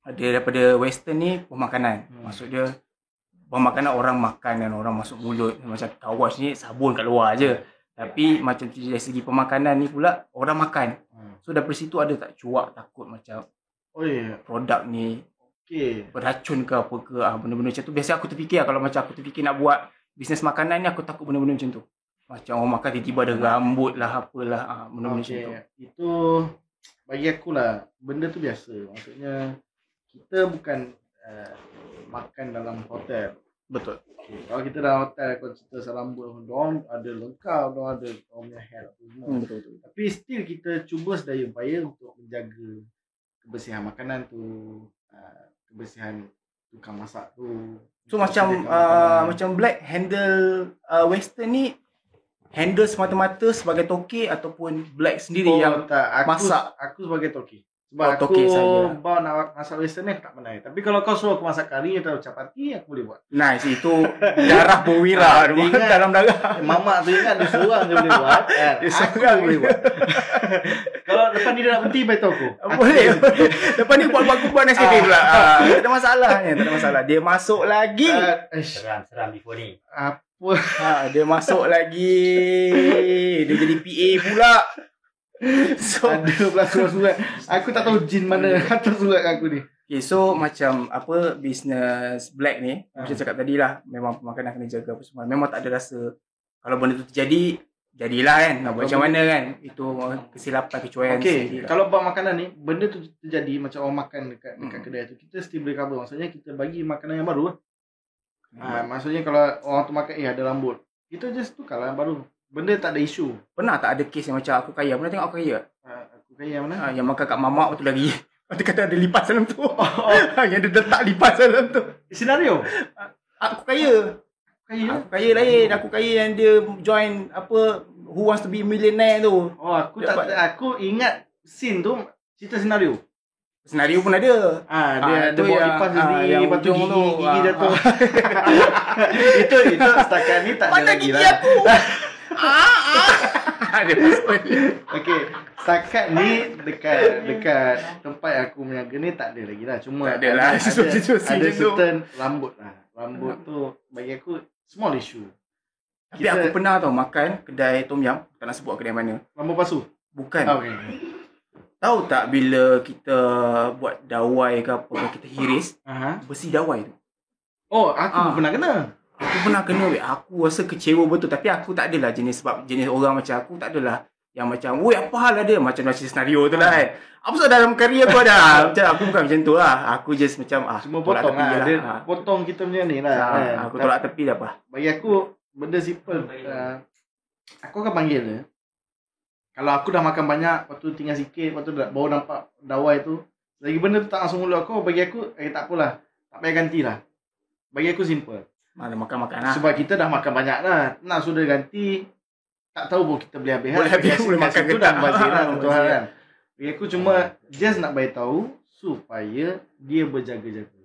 ada daripada western ni pemakanan. Maksud dia pemakanan orang makan dan orang masuk mulut. Macam car wash ni sabun kat luar je. Tapi macam dari segi pemakanan ni pula orang makan. So daripada situ ada tak cuak takut macam produk ni beracun ke apa ke, benda-benda macam tu. Biasa aku terfikir kalau macam aku terfikir nak buat bisnes makanan ni, aku takut benda-benda macam tu. Macam orang makan tiba-tiba ada rambut lah apalah, benda-benda macam tu. Itu bagi aku lah, benda tu biasa. Maksudnya kita bukan makan dalam hotel. Betul. Kalau kita dalam hotel, kalau cerita pasal rambut, diorang ada lengkap, diorang ada diorang punya hair apa semua. Betul. Tapi still kita cuba sedaya upaya untuk menjaga kebersihan makanan tu, kebersihan tukang masak tu. So macam macam Black handle western ni, handle semata-mata sebagai toke ataupun Black sendiri yang masak? Aku sebagai toke. Sebab aku bawa nak masak western ni aku tak pandai. Tapi kalau kau suruh aku masak kari atau chapati, aku boleh buat. Nice, itu darah berwira dalam darah. Mamak tu ingat dia seorang je boleh buat. Aku boleh buat. Kalau lepas ni dia nak berhenti, beritahu aku. Boleh. Lepas ni aku buat nasi kari pula. Tak ada masalahnya, tak ada masalah. Dia masuk lagi. Seram before ni. Apa? Dia masuk lagi. Dia jadi PA pula. So ada pula surat-surat. Aku tak tahu jin mana hantar surat kat aku ni. Okay, so macam apa bisnes Black ni, macam cakap tadi lah, memang pemakanan kena jaga apa semua. Memang tak ada rasa kalau benda tu terjadi, jadilah kan. Nak buat macam mana kan. Itu kesilapan, kecuaian. Okay, kalau buat makanan ni, benda tu terjadi macam orang makan dekat kedai tu, kita still boleh cover. Maksudnya kita bagi makanan yang baru lah. Maksudnya kalau orang tu makan ada rambut, kita just tukar lah yang baru. Benda tak ada isu. Pernah tak ada kes yang macam aku kaya? Pernah tengok aku kaya? Aku kaya mana? Yang makan kat mamak tu lagi. Dia kata ada lipas dalam tu. Yang dia letak lipas dalam tu. Senario? Aku kaya. Aku kaya lain. Aku kaya yang dia join apa Who Wants to be a Millionaire tu. Oh, aku ingat scene tu cerita senario. Senario pun ada. Dia bawa lipas sendiri, lepas tu gigi jatuh. Itu setakat ni tak ada lagi lah. Okay, setakat ni dekat tempat aku meniaga ni tak ada lagi lah. Cuma tak ada lah. Ada certain rambut lah. Rambut tu bagi aku small issue. Tapi aku pernah tau makan kedai tom yum, tak nak sebut kedai mana. Rambut palsu? Bukan. Okay. Tahu tak bila kita buat dawai ke apa, kita hiris, besi dawai tu. Oh, aku pernah kena. Aku pernah kena. Aku rasa kecewa betul. Tapi aku tak adalah jenis orang macam aku, tak adalah yang macam, woi apa hal ada? Macam senario tu lah kan. Apa sebab dalam karya aku ada? Macam aku bukan macam tu lah. Aku just macam, cuma potong lah. Dia potong kita punya ni lah. Aku tolak tepi dah apa. Bagi aku, benda simple. Aku akan panggil dia. Kalau aku dah makan banyak, lepas tu tinggal sikit, lepas tu baru nampak dawai tu, lagi benda tu tak langsung mulut aku, bagi aku, tak apalah. Tak payah gantilah. Bagi aku simple. Mana makan-makan lah. Sebab kita dah makan banyak lah. Nak sudah ganti, tak tahu pun kita boleh habis. Boleh makan tu dah bazir lah untuk hal kan. Bagi aku cuma just nak beritahu supaya dia berjaga-jaga.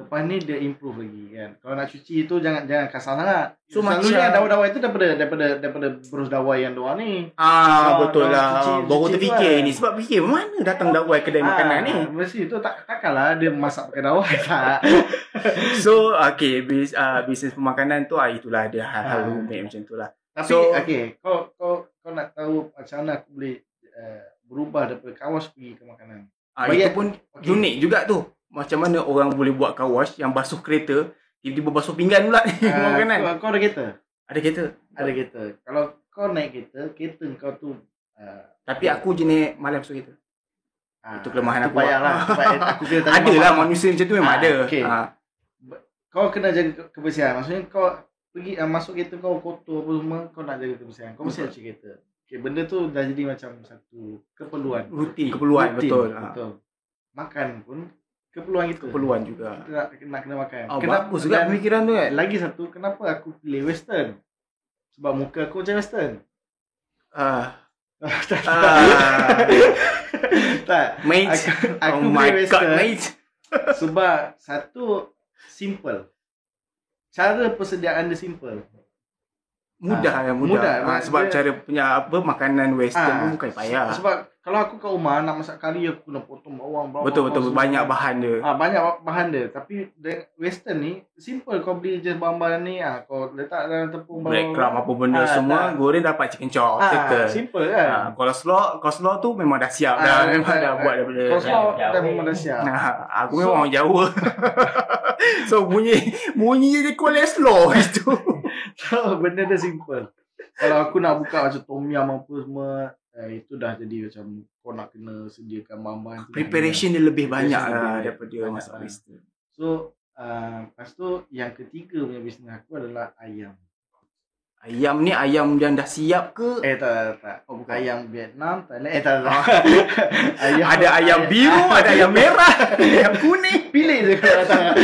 Lepas ni dia improve lagi kan. Kalau nak cuci tu jangan kasar sangat. So selalunya dawai-dawai tu daripada berus dawai yang luar ni. Betul lah. Baru terfikir ni. Sebab fikir mana datang dawai kedai makanan ni. Mesti tu takkanlah dia masak pakai dawai tak. So okay, bisnes pemakanan tu itulah dia hal-hal rumit macam tu lah. Tapi okay, kau nak tahu macam mana aku boleh berubah daripada kawas pergi ke makanan. Itu pun unik juga tu. Macam mana orang boleh buat car wash yang basuh kereta, tiba-tiba basuh pinggan pula makanan. Kau ada kereta? Ada kereta. Ada kereta. Kalau kau naik kereta kau tu tapi aku jenis malas basuh kereta. Itu kelemahan aku. Payahlah. Aku kena tanya. Ada lah manusia macam tu memang ada. Okay. Kau kena jaga kebersihan. Maksudnya kau pergi masuk kereta kau kotor apa semua, kau nak jaga kebersihan. Kau mesti cuci kereta. Okay, benda tu dah jadi macam satu keperluan. Rutin, betul. Makan pun keperluan kita. Keperluan juga. Kita nak kena makan. Bagus juga pemikiran tu kan. Lagi satu, kenapa aku pilih western? Sebab muka aku macam western. Tak. Mate. Aku pilih western. Mate. Sebab satu, simple. Cara persediaan dia simple. mudah. Sebab dia, cara punya makanan western pun bukan payah. Sebab kalau aku kat rumah nak masak kari, aku kena potong bawang. Betul banyak bahan dia. Banyak bahan dia. Tapi western ni simple, kau beli je bahan-bahan ni, kau letak dalam tepung breadcrumb apa benda semua, goreng dapat chicken chop. Simple kan. Coleslaw tu memang dah siap dah. Memang dah buat daripada coleslaw dah memang dah siap. Aku memang orang Jawa. So bunyi je coleslaw itu. So benda dia simple. Kalau aku nak buka macam tom yum apa semua, itu dah jadi macam kau nak kena sediakan bahan-bahan. Preparation dia lebih banyak lah daripada masak western. So lepas tu yang ketiga punya bisnes aku adalah ayam. Ayam ni ayam yang dah siap ke? Tak. Oh, bukan. Ayam Vietnam, Thailand. Tak. Ada ayam biru, ada ayam merah, ayam kuning. Pilih je kalau tak.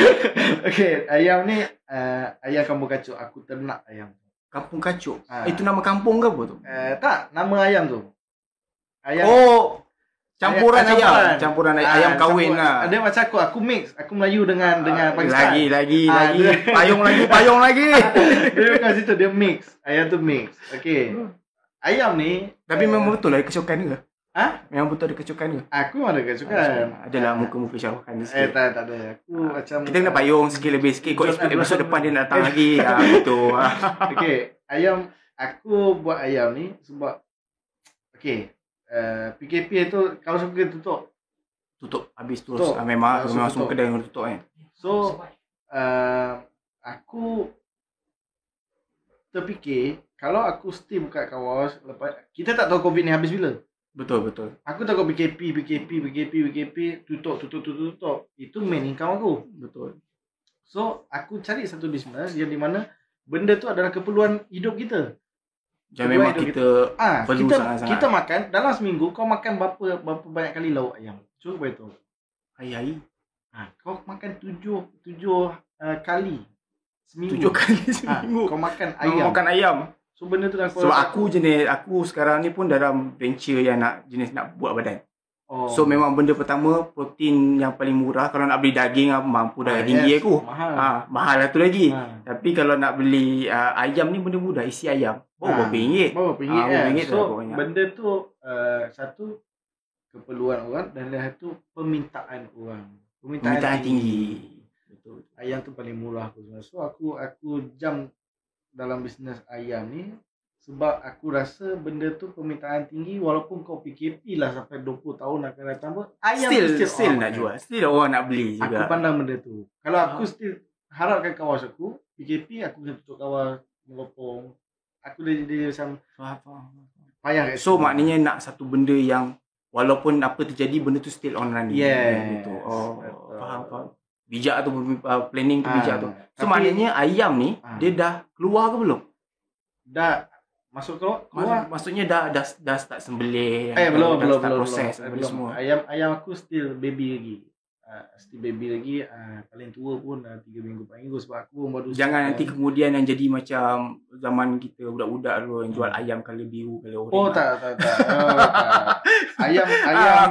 Okay, ayam ni ayam kampung kacuk. Aku ternak ayam. Kampung kacuk? Itu nama kampung ke apa tu? Tak, nama ayam tu. Ayam. Campuran ayam kahwin lah. Ada macam aku mix. Aku Melayu dengan Pakistan. Lagi. Payung lagi. Dia kat situ dia mix. Ayam tu mix. Okey. Ayam ni tapi memang betul lah ada kecokan ke? Memang betul ada kecokan ke? Aku memang ada kecokan. Adalah muka-muka syawakan dia sikit. Tak ada. Aku macam kita kena payung sikit lebih sikit. Kau episod depan dia nak datang lagi. Gitu. Okey. Ayam, aku buat ayam ni sebab PKP tu kalau suka tutup habis terus memang semua kedai yang tutup kan. So aku terfikir kalau aku still buka kawas lepas, kita tak tahu COVID ni habis bila. Betul. Aku takut PKP tutup. Itu main income aku. Betul. So aku cari satu bisnes yang di mana benda tu adalah keperluan hidup kita. Jadi memang kita perlu sangat-sangat. Kita makan dalam seminggu, kau makan berapa banyak kali lauk ayam? Cuba beritahu. Hari-hari. Kau makan 7 kali seminggu. 7 kali seminggu. Kau makan ayam. So benda tu dah. Sebab aku sekarang ni pun dalam venture yang nak buat badan. So memang benda pertama, protein yang paling murah. Kalau nak beli daging mampu dah tinggi aku. Mahal lah tu lagi. Tapi kalau nak beli ayam ni benda mudah, isi ayam. Berapa ringgit? So benda tu satu keperluan orang dan yang satu permintaan orang. Permintaan tinggi. Betul. Ayam tu paling murah aku. So aku jam dalam bisnes ayam ni sebab aku rasa benda tu permintaan tinggi, walaupun kau PKP lah sampai 20 tahun akan datang pun ayam still nak jual. Still orang nak beli juga. Aku pandang benda tu. Kalau aku still harapkan kawas aku PKP, aku kena tutup kawas, melopong. Aku dah jadi macam payah. So maknanya nak satu benda yang walaupun apa terjadi benda tu still on running. Gitu. Faham. Bijak tu planning tu bijak tu. So maknanya ayam ni dia dah keluar ke belum? Dah masuk keluar. Maksudnya dah start sembelih. Belum proses semua. Ayam aku still baby lagi. Paling tua pun 3 minggu 4 minggu sebab aku baru. Jangan nanti kemudian yang jadi macam zaman kita budak-budak dulu yang jual ayam kala biru kala oranye. Tak. Ayam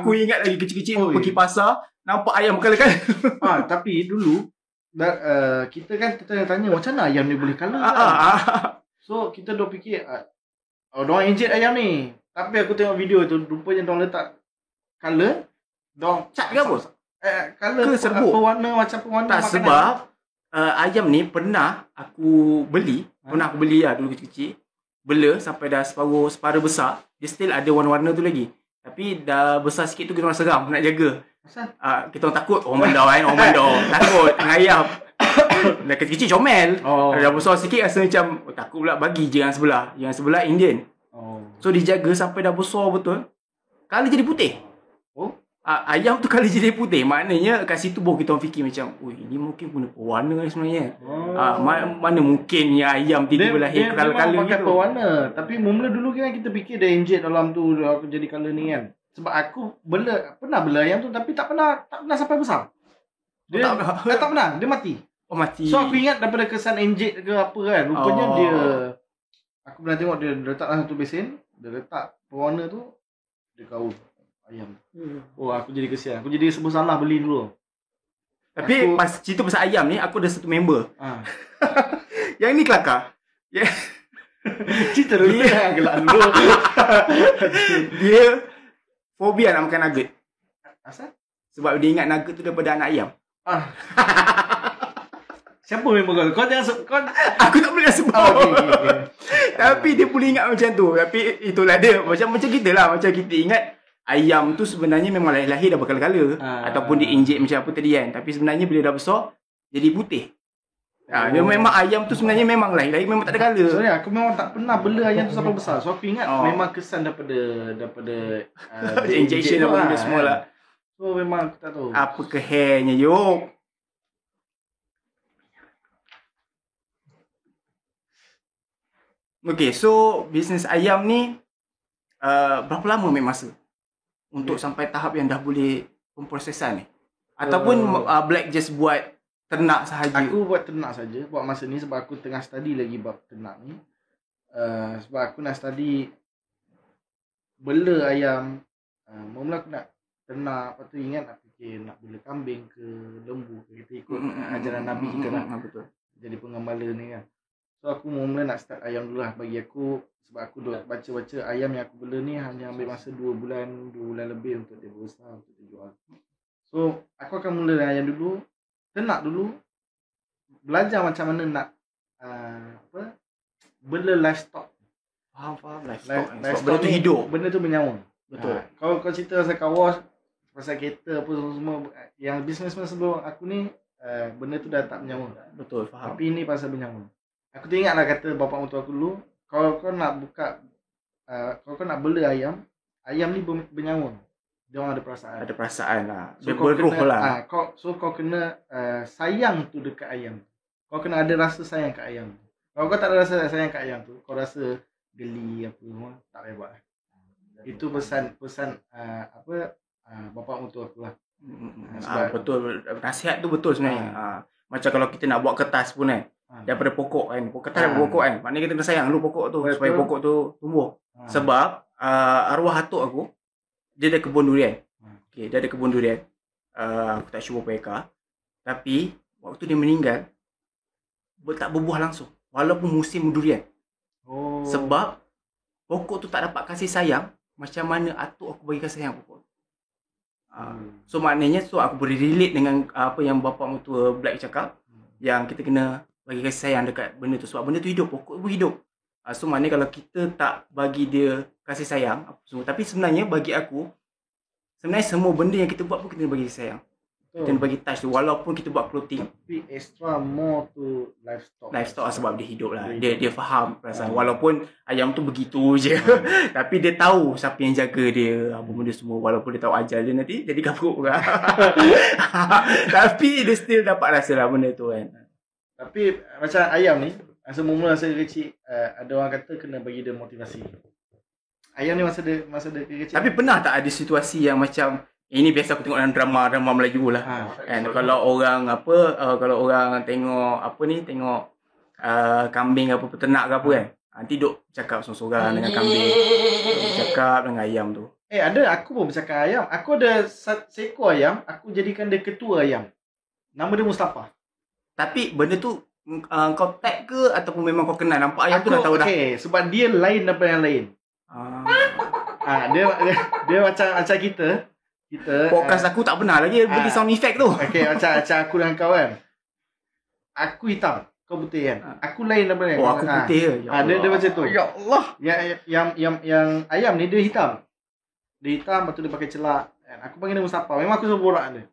aku ingat lagi kecil-kecil pergi pasar nampak ayam kala-kala. Tapi dulu kita kan tanya macam mana ayam ni boleh kala. So kita dah fikir diorang inject ayam ni. Tapi aku tengok video tu rupanya diorang letak color, diorang cat ke apa? Color ke serbuk? Pewarna macam pewarna tak, makanan. Sebab ayam ni pernah aku beli lah dulu kecil-kecil. Bela sampai dah separuh besar, dia still ada warna-warna tu lagi. Tapi dah besar sikit tu kita orang seram nak jaga. Kita orang takut orang bandar takut ayam. Dah kecil-kecil comel. Dah besar sikit rasa macam takut pula bagi je yang sebelah Indian. So dijaga sampai dah besar betul. Kali jadi putih. Ayam tu kali jadi putih. Maknanya kat situ baru kita orang fikir macam, ini mungkin guna pewarna sebenarnya. Mana mungkin ya ayam tiga lahir kala-kala gitu. Pewarna. Tapi mula dulu kan kita fikir dia inject dalam tu aku jadi colour ni kan. Sebab aku pernah bela ayam tu tapi tak pernah sampai besar. Dia tak pernah, dia mati. Mati. So aku ingat daripada kesan inject ke apa kan. Rupanya dia, aku pernah tengok dia letak dalam satu besen, dia letak pewarna tu, dia kau ayam. Aku jadi kesian. Aku jadi sebab salah beli dulu. Tapi pas cerita pasal ayam ni, aku ada satu member. Yang ni kelakar. Cerita dulu jangan gelak dulu. Dia fobia nak makan nugget. Asal? Sebab dia ingat nugget tu daripada anak ayam. Siapa member kau? Kau jangan kau. Aku tak boleh sebut. Okay. Tapi dia boleh ingat macam tu. Tapi itulah dia. Macam kita lah. Macam kita ingat ayam tu sebenarnya memang lahir dah berkala-kala. Ataupun diinjek macam apa tadi kan. Tapi sebenarnya bila dah besar, jadi putih. Dia memang ayam tu sebenarnya memang lahir memang tak ada kala. Sebenarnya aku memang tak pernah bela ayam tu sampai besar. So aku ingat memang kesan daripada injection apa benda semua lah. So memang aku tak tahu. Apa ke hairnya Yop? Okay, so bisnes ayam ni berapa lama ambil masa untuk sampai tahap yang dah boleh pemprosesan ni? Ataupun Black just buat ternak sahaja? Aku buat ternak saja buat masa ni sebab aku tengah study lagi bab ternak ni. Sebab aku nak study bela ayam. Mula aku nak ternak, lepas tu ingat nak fikir nak bela kambing ke lembu ke, kita ikut ajaran Nabi kita lah. Betul. Jadi pengembala ni kan. So aku mula nak start ayam dulu lah. Bagi aku, sebab aku dah baca-baca ayam yang aku bela ni hanya ambil masa 2 bulan lebih untuk dia besar, untuk dia jual. So aku akan mula dengan ayam dulu, ternak dulu, belajar macam mana nak bela livestock. Faham livestock. Benda tu hidup, benda tu bernyawa. Betul. Kau cerita pasal kawas, pasal kereta apa semua, yang businessman sebelum aku ni, benda tu dah tak bernyawa. Betul, faham. Tapi ni pasal bernyawa. Aku teringatlah kata bapa mentua aku dulu, kalau kau nak buka, kalau kau nak bela ayam ni bernyawa. Dia orang ada perasaan. Ada perasaan lah. So dia berruh lah. Kau kena sayang tu dekat ayam. Kau kena ada rasa sayang kat ayam. Kalau kau tak ada rasa sayang kat ayam tu, kau rasa geli apa semua, tak payah buat. Itu pesan bapa mentua aku lah. Betul. Nasihat tu betul sebenarnya. Macam kalau kita nak buat kertas pun kan. Daripada pokok kan. Kertas daripada pokok kan. Maknanya kita kena sayang dulu pokok tu. Betul. Supaya pokok tu tumbuh. Sebab arwah atuk aku, dia ada kebun durian. Okay, dia ada kebun durian. Aku tak sure berapa ekar. Tapi waktu dia meninggal, tak berbuah langsung. Walaupun musim durian. Sebab pokok tu tak dapat kasih sayang macam mana atuk aku bagi kasih sayang pokok. So maknanya aku boleh relate dengan apa yang bapa mentua Black cakap, yang kita kena bagi kasih sayang dekat benda tu. Sebab benda tu hidup, pokok pun hidup. So maknanya kalau kita tak bagi dia kasih sayang apa semua. Tapi sebenarnya bagi aku, sebenarnya semua benda yang kita buat pun kita bagi kasih sayang. Kita bagi touch tu. Walaupun kita buat clothing, tapi extra more to livestock sebab dia hidup lah. Dia faham perasaan. Walaupun ayam tu begitu je. Tapi dia tahu siapa yang jaga dia, apa benda semua. Walaupun dia tahu ajal dia nanti jadi kabuk lah. Tapi dia still dapat rasa lah benda tu kan. Tapi macam ayam ni, mula masa kecil, ada orang kata kena bagi dia motivasi. Ayam ni masa dia kecil. Tapi pernah tak ada situasi yang macam, ini biasa aku tengok dalam drama Melayu lah. Kan kalau orang tengok kambing apa peternak ke apa kan. Nanti duk cakap sorang-sorang dengan kambing. Cakap dengan ayam tu. Ada, aku pun bercakap ayam. Aku ada seekor ayam, aku jadikan dia ketua ayam. Nama dia Mustafa. Tapi benda tu kau tag ke ataupun memang kau kenal? Nampak ayam tu dah tahu dah. Sebab dia lain daripada yang lain. Dia macam kita podcast aku tak pernah lagi beli sound effect tu. Macam aku dengan kau kan. Aku hitam, kau putih kan. Aku lain daripada yang. Aku putih ke? Dia macam tu. Ya Allah. Yang ayam ni dia hitam. Dia hitam, lepas tu dia pakai celak. Aku panggil dia Mustafa. Memang aku suruh borak dia.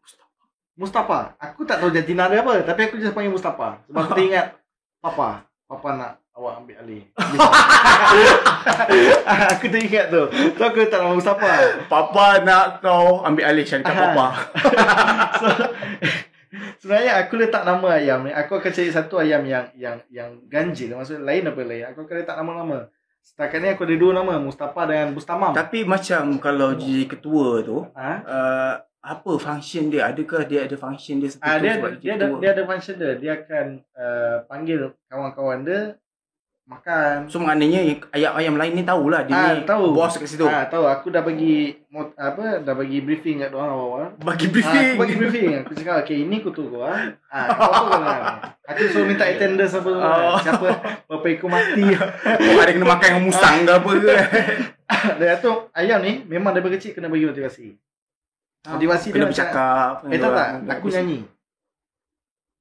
Mustafa. Aku tak tahu jantina dia apa, tapi aku just panggil Mustafa. Sebab aku teringat Papa nak awak ambil alih. Aku teringat tu. So aku tak nama Mustafa. Papa nak kau ambil alih syarikat Papa. So sebenarnya aku letak nama ayam ni, aku akan cari satu ayam yang ganjil, maksudnya lain daripada lain. Aku akan letak nama-nama. Setakat ni aku ada 2 nama, Mustafa dengan Bustamam. Tapi macam kalau jadi ketua tu, apa function dia? Adakah dia ada function dia seperti dia ada function dia. Dia akan panggil kawan-kawan dia makan. So maknanya ayam-ayam lain ni tahulah dia ni tahu. Bos kat situ. Tahu. Aku dah bagi dah bagi briefing kat diorang awal. Bagi briefing. Aku bagi briefing. Aku cakap, okay, ini kutu kau. Kau tu kan. Aku Aku suruh minta attendance apa siapa berapa ekor mati. Ada kena makan dengan musang ke apa ke. Dia tu ayam ni memang daripada kecil kena bagi motivasi. Motivasi kena dia bercakap. tak aku nyanyi.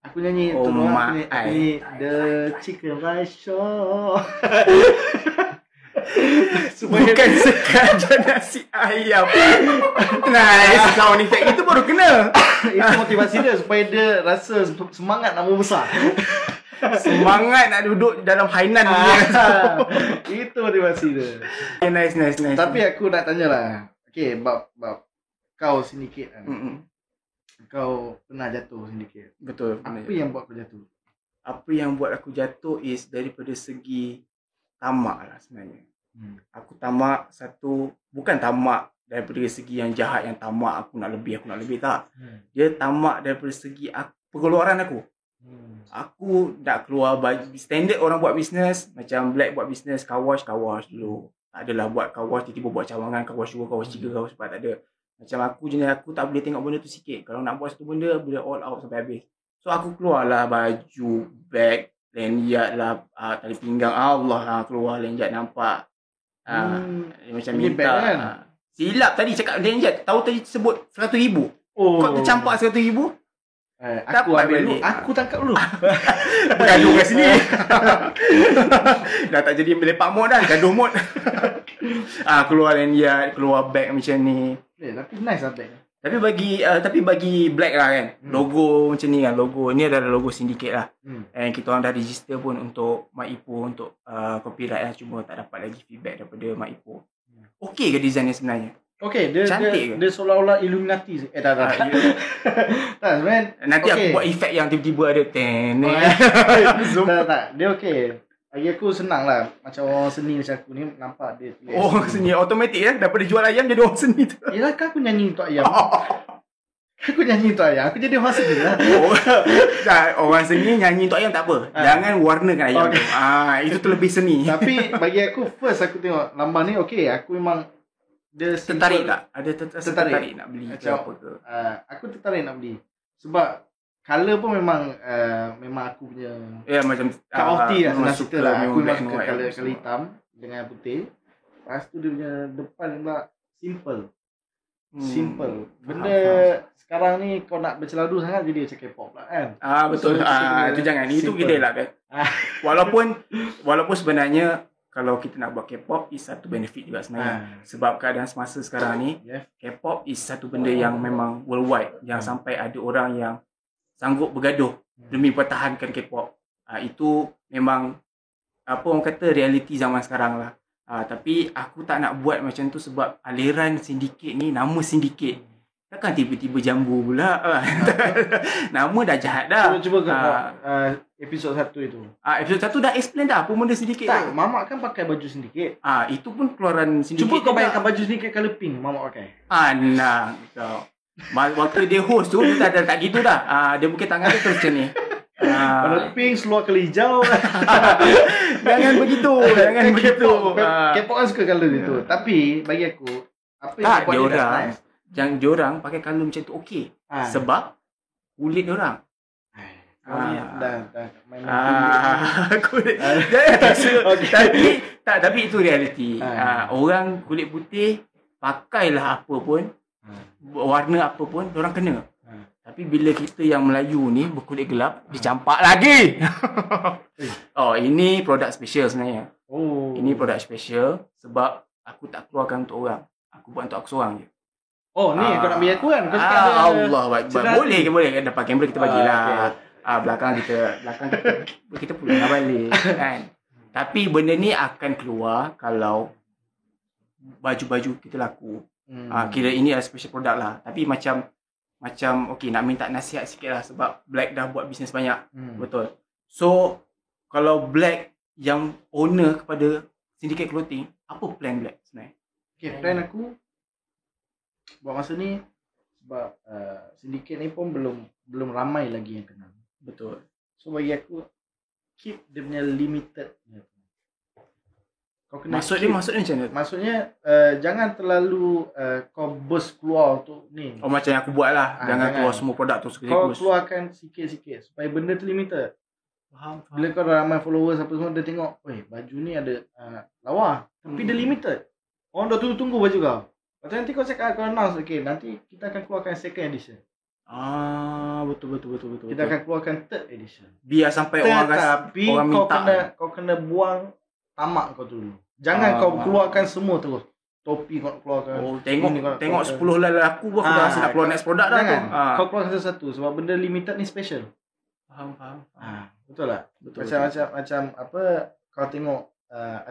Aku nyanyi tu doang. Aku nyanyi The Chicken Rice Show. Bukan sekadar nasi ayam. Nice, sound effect itu baru kena. Itu motivasi dia supaya dia rasa semangat nak membesar. Semangat nak duduk dalam hainan dia. Itu motivasi dia. Nice. Tapi aku nak tanyalah. Okay, bab kau sindiket kan. Kau pernah jatuh sindiket. Betul. Apa yang buat kau jatuh? Apa yang buat aku jatuh is daripada segi tamak lah sebenarnya. Aku tamak satu, bukan tamak daripada segi yang jahat, yang tamak aku nak lebih tak. Dia tamak daripada segi pengeluaran aku. Aku nak keluar standard orang buat bisnes, macam Black buat bisnes kawash dulu. Tak adalah buat kawash tiba-tiba buat cawangan kawash 2, kawash 3, kawash 4, tak ada. Macam aku jenis aku tak boleh tengok benda tu sikit. Kalau nak buat satu benda boleh all out sampai habis. So aku keluarlah baju, bag, lanyard lah, tali pinggang, Allah lah keluar lanyard nampak. Macam ini minta kan? Silap tadi cakap lanyard, tahu tadi sebut 100,000. Kau tercampak 100,000. Aku ambil dulu, aku tangkap dulu. Bergaduh kat sini. Dah tak jadi melepak mod dah, gaduh mod. Keluar lanyard, keluar bag macam ni. Tapi nice lah bag. Tapi bagi Black lah kan, logo macam ni kan, logo ni adalah logo sindiket lah. And kita orang dah register pun untuk Mak Ipoh untuk copyright lah, cuma tak dapat lagi feedback daripada Mak Ipoh. Okey ke design ni sebenarnya? Okey, cantik dia seolah-olah Illuminati. Tak. Tak sebenarnya. Nanti aku buat efek yang tiba-tiba ada tak. Dia okey. Bagi aku senang lah. Macam orang seni macam aku ni nampak dia tulis. Oh, seni automatik ya. Daripada jual ayam jadi orang seni tu. Yelah kan aku nyanyi untuk ayam. Aku nyanyi untuk ayam. Aku jadi orang seni lah. Orang seni nyanyi untuk ayam tak apa. Jangan warnakan ayam tu. Itu terlebih seni. Tapi bagi aku first aku tengok lambang ni okey. Aku memang dia tertarik tak? Ada tertarik nak beli ke apa ke? Aku tertarik nak beli. Sebab color pun memang aku punya macam cup of tea lah senang cerita lah. Aku memang suka color hitam dengan putih. Lepas tu dia punya depan pula simple. Benda sekarang ni kau nak berceladu sangat jadi macam K-pop lah kan. Betul. Itu jangan. Itu kita elak kan. Walaupun sebenarnya kalau kita nak buat K-pop is satu benefit juga sebenarnya. Sebab keadaan semasa sekarang ni K-pop is satu benda yang memang worldwide. Yang sampai ada orang yang sanggup bergaduh demi pertahankan K-pop. Itu memang apa orang kata realiti zaman sekarang lah. Tapi aku tak nak buat macam tu sebab aliran sindiket ni, nama sindiket takkan tiba-tiba jambu pula. Nama dah jahat dah. Cuba episod 1 itu. Episod 1 dah explain dah apa benda sindiket tak, tu. Mamak kan pakai baju sindiket. Itu pun keluaran sindiket. Cuba kau bayangkan baju sindiket colour pink Mamak pakai. Nah kau. Waktu dia host tu dia tak gitu dah. Dia buka tangan dia terus macam ni. Warna pink, seluar colour hijau. Jangan begitu. K-pop kan suka colour itu. Tapi bagi aku apa yang buat dia nice. Yang diorang pakai colour macam tu okey. Sebab kulit diorang. Dah kulit. Tapi itu realiti. Orang kulit putih pakailah apa pun, warna apa pun, diorang kena. Tapi bila kita yang Melayu ni berkulit gelap, dicampak lagi. Ini produk special sebenarnya. Ini produk special sebab aku tak keluarkan untuk orang. Aku buat untuk aku seorang je. Ni kau nak bagi aku kan? Allah boleh dapat kamera kita bagilah. Belakang kita pulang balik kan. Tapi benda ni akan keluar kalau baju-baju kita laku. Kira ini adalah special product lah. Tapi macam okey, nak minta nasihat sikit lah sebab Black dah buat bisnes banyak. Betul. So kalau Black yang owner kepada Syndicate Clothing, apa plan Black sebenarnya? Okay, plan aku buat masa ni sebab Syndicate ni pun belum ramai lagi yang kenal. Betul. So bagi aku keep dia punya limited. Kau kena maksudnya macam mana? Maksudnya jangan terlalu kau burst keluar untuk ni. Macam yang aku buat lah. Jangan keluar semua produk tu sekali. Kau keluarkan sikit-sikit supaya benda tu limited. Faham. Bila kau dah ramai followers apa semua, dia tengok, baju ni ada lawa. Tapi dia limited. Orang dah tunggu baju kau. Lepas tu nanti kau cakap, kau announce, okay, nanti kita akan keluarkan second edition. Betul. Kita akan keluarkan third edition. Biar sampai Tetapi orang minta. kau kena buang tamak kau tu dulu. Jangan kau keluarkan semua terus. Topi kau keluarkan. Tengok 10 laku pun aku dah rasa nak keluar next product dah tu. Kau keluarkan satu-satu sebab benda limited ni special. Faham. Betul tak? Betul. Macam apa kau tengok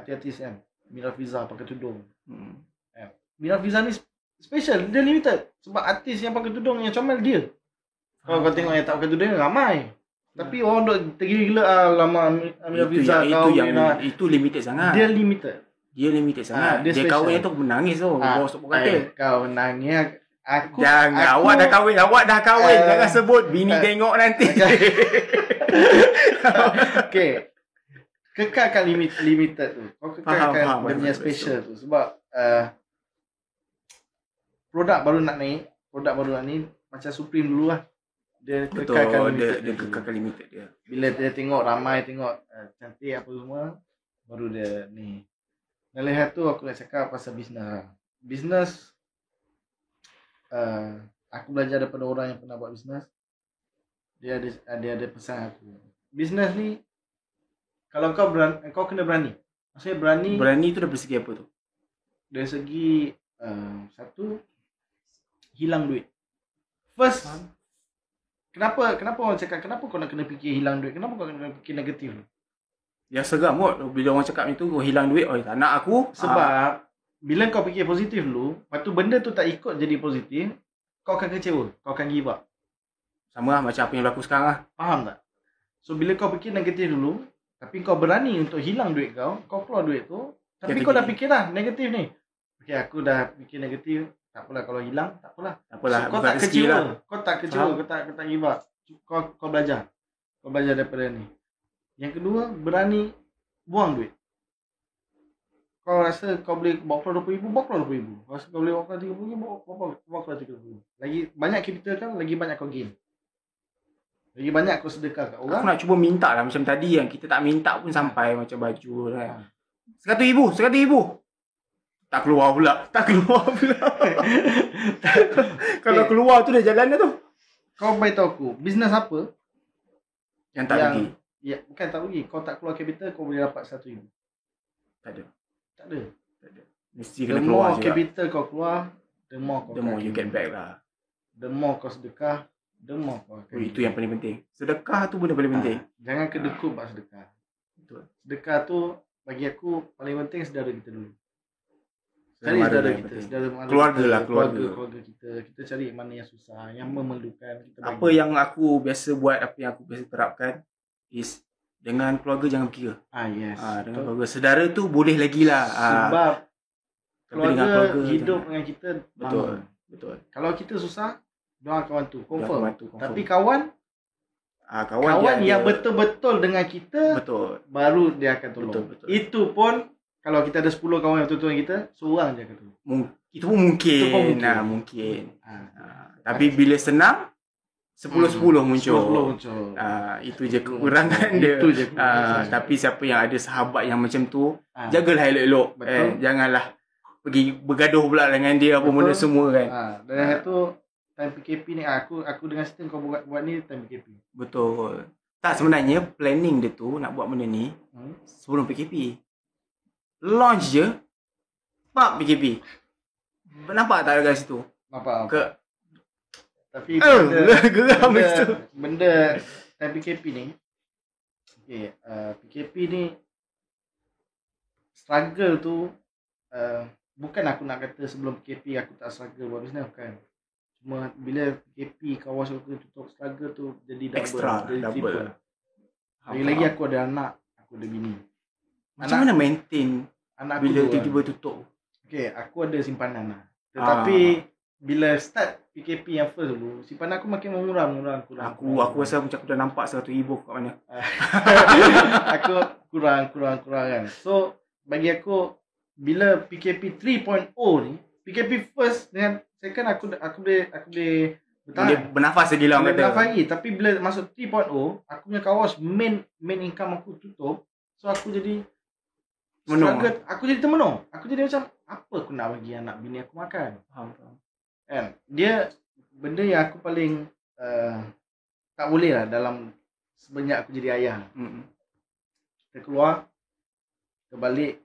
artis-artis kan, Mira Fiza pakai tudung. Mira Fiza ni special, dia limited. Sebab artis yang pakai tudung yang comel dia. Kalau kau tengok yang tak pakai tudung ramai. Tapi orang duk tergila-gila lama Mira Fiza kau itu limited sangat. Dia limited sangat. Dia kahwin tu menangis tu. Bawa sopok katil. Kau menangis. Awak dah kahwin. Jangan sebut bini tengok nanti. Okay. Kekalkan limited tu. Kau kekalkan dia punya special tu. Sebab produk baru nak naik, macam Supreme dulu lah. Dia kekalkan limited dia. Bila dia tengok ramai, tengok cantik apa semua, baru dia ni. Dan lihat tu aku nak cakap pasal bisnes. Bisnes, aku belajar daripada orang yang pernah buat bisnes. Dia ada pesan aku. Bisnes ni, kalau kau kena berani. Maksudnya berani tu dari segi apa tu? Dari segi satu, hilang duit. First, kenapa orang cakap kenapa kau nak kena fikir hilang duit? Kenapa kau kena fikir negatif? Yang seram kot bila orang cakap itu kau hilang duit, tak nak aku. Sebab bila kau fikir positif dulu, lepas tu benda tu tak ikut jadi positif, kau akan kecewa, kau akan give up. Sama lah macam apa yang berlaku sekarang lah. Faham tak? So bila kau fikir negatif dulu, tapi kau berani untuk hilang duit kau keluar duit tu, tapi kau dah fikir dah negatif ni. Okay, aku dah fikir negatif, tak apalah kalau hilang, tak apalah. So, kau tak kecewa, kau tak give up. Kau belajar. Kau belajar daripada ni. Yang kedua, berani buang duit. Kau rasa kau boleh bawa keluar RM20,000, bawa keluar RM20,000. Kau rasa kau boleh bawa keluar RM30,000, bawa keluar RM30,000. Lagi banyak capital kan, lagi banyak kau gain. Lagi banyak kau sedekah kat orang. Aku nak cuba minta lah macam tadi yang kita tak minta pun sampai macam baju kan. RM100,000. Tak keluar pula. Kalau keluar tu dah jalan dah tu. Kau beritahu aku, bisnes apa yang tak pergi? Ya, bukan tak pergi. Kau tak keluar capital, kau boleh dapat RM100,000. Tak ada. Mesti kena keluar juga. The more capital kau keluar, the more you get back lah. The more kau sedekah, the more kau akan. Itu yang paling penting. Sedekah tu benda paling penting. Jangan kedekut buat sedekah. Betul. Sedekah tu bagi aku paling penting saudara kita dulu. Cari saudara kita, keluarga kita. Kita cari mana yang susah, yang memerlukan kita bagi. Apa yang aku biasa buat, apa yang aku biasa terapkan is dengan keluarga jangan berkira. Yes. Dengan keluarga saudara tu boleh lagi lah. Sebab keluarga hidup dengan kita. Betul. Kalau kita susah, doa kawan tu confirm. Tapi kawan yang betul-betul dengan kita, baru dia akan tolong. Betul. Itu pun kalau kita ada 10 kawan yang betul-betul dengan kita, seorang je akan tolong. Itu pun mungkin. Mungkin. Tapi bila senang 10-10 muncul. Itu je kekurangan dia. Tapi siapa yang ada sahabat yang macam tu, jagalah elok-elok. Janganlah pergi bergaduh pula dengan dia apa benda semua kan. Dan itu time PKP ni aku dengan sistem kau buat ni time PKP. Betul. Tak, sebenarnya planning dia tu nak buat benda ni sebelum PKP. Launch je pak PKP. Nampak tak kat situ? Nampak. Tapi geram itu. Benda time PKP ni. Okay, PKP ni struggle tu bukan aku nak kata sebelum PKP aku tak struggle buat bisnes, bukan. Cuma bila PKP kawasan aku tutup, struggle tu jadi double. Extra, double. Lagi aku ada anak, aku ada bini. Macam mana maintain anak bila tiba-tiba tutup? Okay, aku ada simpanan lah. Tetapi bila start PKP yang first dulu, simpanan aku makin mengurang. Aku rasa macam aku dah nampak RM100,000 kat mana. Aku kurang kan. So bagi aku bila PKP 3.0 ni, PKP first dengan second aku boleh Dia bernafas lagi lah orang kata. Bernafas lagi. Tapi bila masuk 3.0, aku punya kawas main income aku tutup. So aku jadi menung. Aku jadi termenung. Aku jadi macam apa aku nak bagi anak bini aku makan. Faham. Kan? Dia benda yang aku paling tak boleh lah dalam semenjak aku jadi ayah. Kita keluar, kita balik,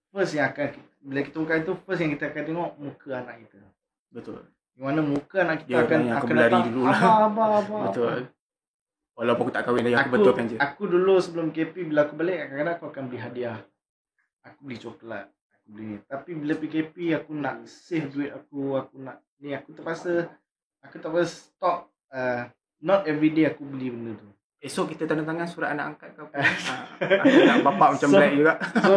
first yang akan bila kita buka itu, first yang kita akan tengok muka anak kita. Betul. Di mana muka anak kita Dia akan berlari datang dulu lah. Abah. Betul. Walaupun aku tak kahwin lagi, aku betulkan je. Aku dulu sebelum KP, bila aku balik, kadang-kadang aku akan beli hadiah. Aku beli coklat, aku beli. Tapi bila PKP, aku nak save duit aku nak ni, aku terpaksa stop. Not every day aku beli benda tu. Esok kita tanda tangan surat anak angkat ke apa. Aku nak bapak macam Black juga. So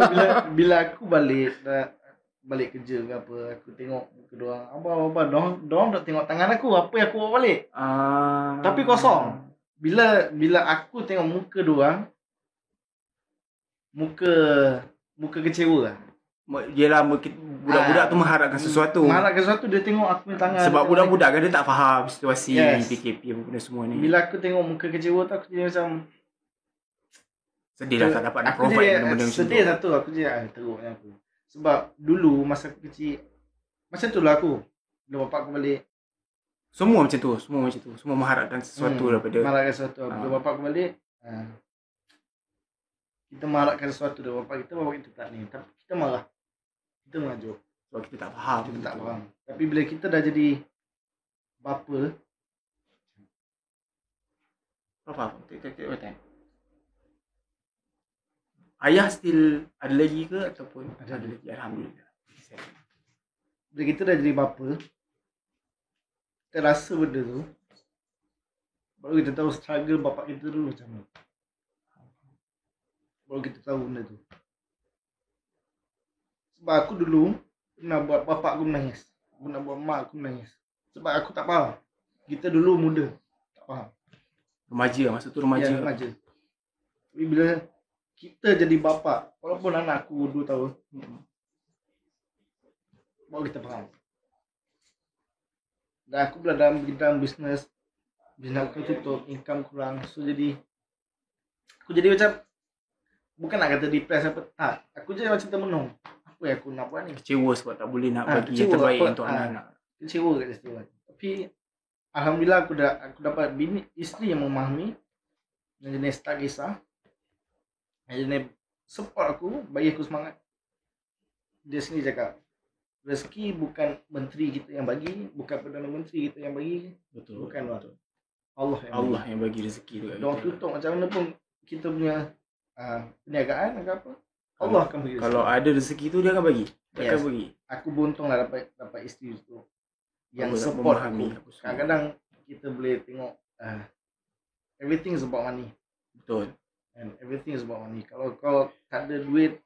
bila aku balik kerja ke apa, aku tengok muka diorang, abah diorang tak tengok tangan aku, apa yang aku bawa balik. Tapi kosong. Bila aku tengok muka diorang, muka kecewa lah. Yelah, budak-budak tu mengharapkan sesuatu. Dia tengok aku punya tangan. Sebab budak-budak kan dia tak faham situasi PKP apa benda semua ni. Bila aku tengok muka kecewa tu, aku jadi macam sedih lah tak dapat nak provide benda-benda macam tu. Sedih satu, aku jadi teruknya aku. Sebab dulu masa aku kecil, macam tu lah aku. Bila bapak aku balik, Semua macam tu. Semua mengharapkan sesuatu daripada. mengharapkan sesuatu. Bila bapak aku balik, kita mengharapkan sesuatu dari bapak kita tak ni. Tapi kita marah. Kita mengajuk. Sebab kita tak faham. Kita tak faham. Tapi bila kita dah jadi bapa, faham. Betul. Ayah still ada lagi ke ataupun ada lagi? Alhamdulillah. bila kita dah jadi bapa, kita rasa benda tu, baru kita tahu struggle bapak kita dulu macam mana. Baru kita tahu benda tu. Sebab aku dulu pernah buat bapak aku menangis, aku nak buat mak aku menangis. Sebab aku tak faham. Kita dulu muda, tak faham. Remaja, masa tu remaja. Ya, remaja. Tapi bila kita jadi bapa, walaupun anak aku 2 tahun, baru kita faham. Dan aku pula dalam bisnes aku tutup, income kurang. So jadi aku jadi macam, bukan nak kata depressed apa, tak. Aku jadi macam termenung. Apa yang aku nak buat ni? Kecewa sebab tak boleh nak bagi yang terbaik untuk anak-anak. Kecewa kat situ. Tapi alhamdulillah aku dapat isteri yang memahami, yang jenis tak kisah, yang jenis support aku, bagi aku semangat. Dia sendiri cakap, rezeki bukan menteri kita yang bagi, bukan Perdana Menteri kita yang bagi. Betul. Bukan betul. Allah yang bagi rezeki tu kat kita. Dia tutup macam mana pun kita punya perniagaan atau apa, Allah akan bagi rezeki. Kalau ada rezeki tu dia akan bagi. Dia akan bagi. Aku beruntung lah dapat isteri tu yang support aku. Kadang-kadang kita boleh tengok everything is about money. Betul. And everything is about money. Kalau kau tak ada duit,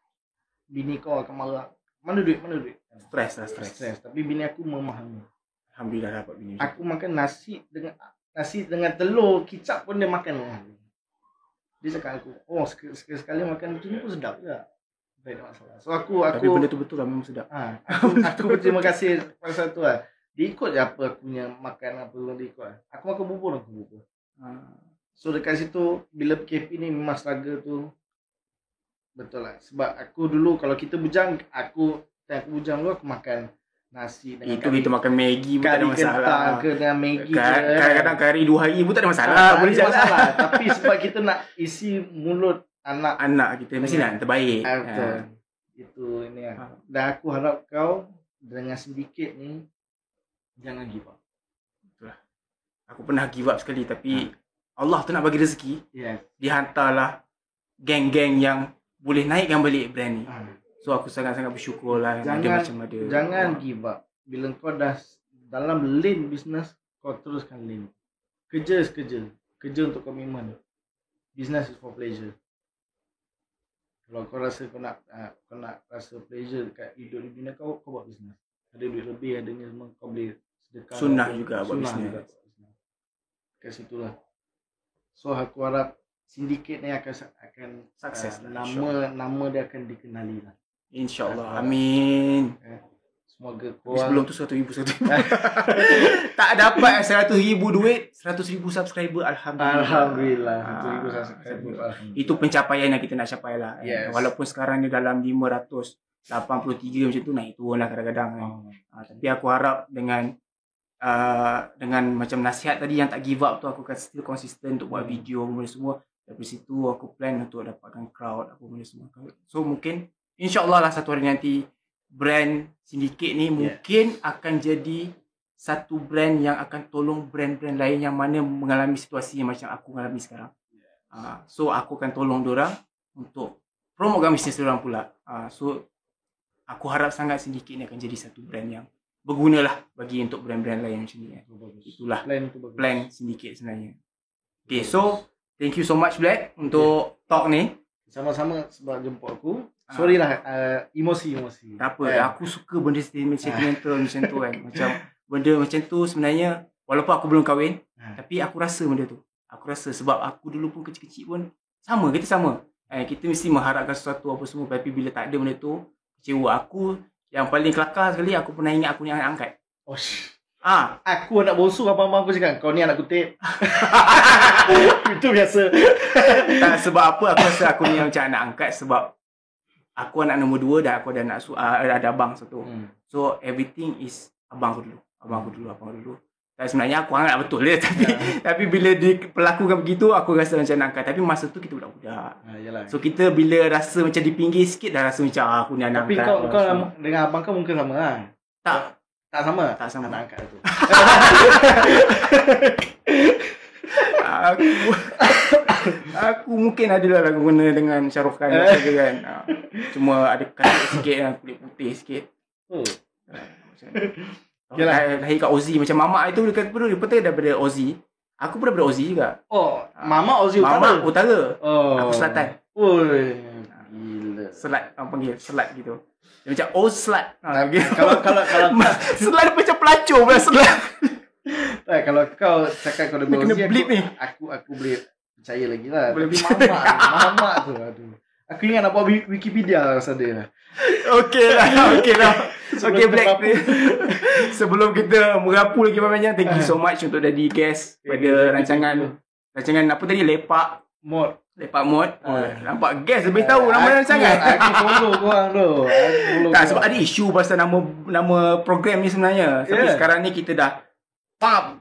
bini kau akan marah. Mana duit? Stres. Tapi bini aku memahami. Alhamdulillah dapat bini. Aku makan nasi dengan telur kicap pun dia makan. Dia cakap aku, oh sekali makan macam ni pun sedap juga. Tak ada masalah. So aku tapi benda tu betul lah, memang sedap. Aku berterima kasih pada satu lah. Dia ikut je apa aku punya makan, apa yang dia ikut lah. Aku makan bubur. So dekat situ, bila PKP ni memang struggle tu. Betul lah. Sebab aku dulu, kalau kita bujang, aku dulu aku makan nasi dengan itu kita makan Maggi pun tak ada masalah. Ke dengan Maggi kadang-kadang kari 2 hari pun tak ada masalah. Boleh jalan. Tapi sebab kita nak isi mulut anak kita mesti nak yang terbaik. Betul. Itu ini lah. Dan aku harap kau dengan sedikit ni jangan give up. Betul lah. Aku pernah give up sekali tapi Allah tu nak bagi rezeki. Yes. Dia hantarlah geng-geng yang boleh naikkan balik brand ni. So aku sangat-sangat bersyukur lah ada macam ada. Jangan give up. Bila kau dah dalam lane business, kau teruskan lane. Kerja untuk komitmen. Business is for pleasure. Kalau kau rasa kau nak rasa pleasure dekat hidup di dunia kau buat business. Ada duit lebih, adanya semua, kau boleh sedekah. Sunnah juga buat business. Kat situlah. So aku harap sindiket ni akan sukses. Nama dia akan dikenali lah. InsyaAllah. Amin. Semoga Tapi korang sebelum tu 100,000 tak dapat 100,000 duit, 100,000 subscriber, Alhamdulillah 1,000 subscriber. Itu pencapaian yang kita nak capai lah. Yes. Walaupun sekarang ni dalam 583 macam tu, naik turun lah kadang-kadang kan. Tapi aku harap dengan macam nasihat tadi yang tak give up tu, aku akan still konsisten untuk buat video benda semua. Dari situ aku plan untuk dapatkan crowd apa benda semua. So mungkin insyaAllah lah satu hari nanti brand Syndicate ni mungkin akan jadi satu brand yang akan tolong brand-brand lain yang mana mengalami situasi yang macam aku mengalami sekarang. So aku akan tolong diorang untuk promotekan bisnes diorang pula. So aku harap sangat Syndicate ni akan jadi satu brand yang berguna lah bagi untuk brand-brand lain macam ni. Itulah plan Syndicate sebenarnya. Okay, so thank you so much Black untuk talk ni. Sama-sama sebab jemput aku. Sorry lah, emosi. Tak apa, aku suka benda sentimental macam tu kan. Macam benda macam tu sebenarnya, walaupun aku belum kahwin, tapi aku rasa benda tu. Aku rasa sebab aku dulu pun kecil-kecil pun sama, kita sama. Kita mesti mengharapkan sesuatu apa semua, tapi bila tak ada benda tu, kecewa. Aku yang paling kelakar sekali, aku pernah ingat aku ni anak angkat. Aku anak bosu, abang-abang aku cakap, kau ni anak kutip. Itu biasa. Tak, sebab apa aku rasa aku ni macam anak angkat, sebab aku anak nombor 2 dan aku ada anak ada abang satu. So everything is abang aku dulu. Dan sebenarnya aku anggap betul dia, tapi bila diperlakukan begitu aku rasa macam nak angkat. Tapi masa tu kita budak-budak. So kita bila rasa macam di pinggir sikit dah rasa macam aku ni anak angkat. Tapi kau dengan abang kau mungkin sama lah. Tak sama. Anak angkat tu. Aku mungkin adalah lagu guna dengan Shahrukh Khan kan. Cuma ada kasut sikit yang kulit putih sikit. Lahir kat Aussie macam mamak itu dekat Perth, dia daripada Aussie. Aku pun daripada Aussie juga. Mamak Aussie Utara. Mamak Utara. Aku Selatan. Gila. Selat, orang panggil selat gitu. Dia macam old slut. Kalau selat dia macam pelacur pula selat. Kalau kau cakap kau ada Aussie, aku boleh percaya lagi lah. Tapi mamak tu, aduh. Aku ingat nak buat Wikipedia lah pasal dia lah. Okey lah. Okay Black. Sebelum kita merapu lagi banyak, thank you so much untuk jadi guest pada rancangan apa tadi, Lepak Mod. Nampak guest lebih tahu nama rancangan. Aku follow korang tu. Tak, sebab ada isu pasal nama program ni sebenarnya. Tapi sekarang ni kita dah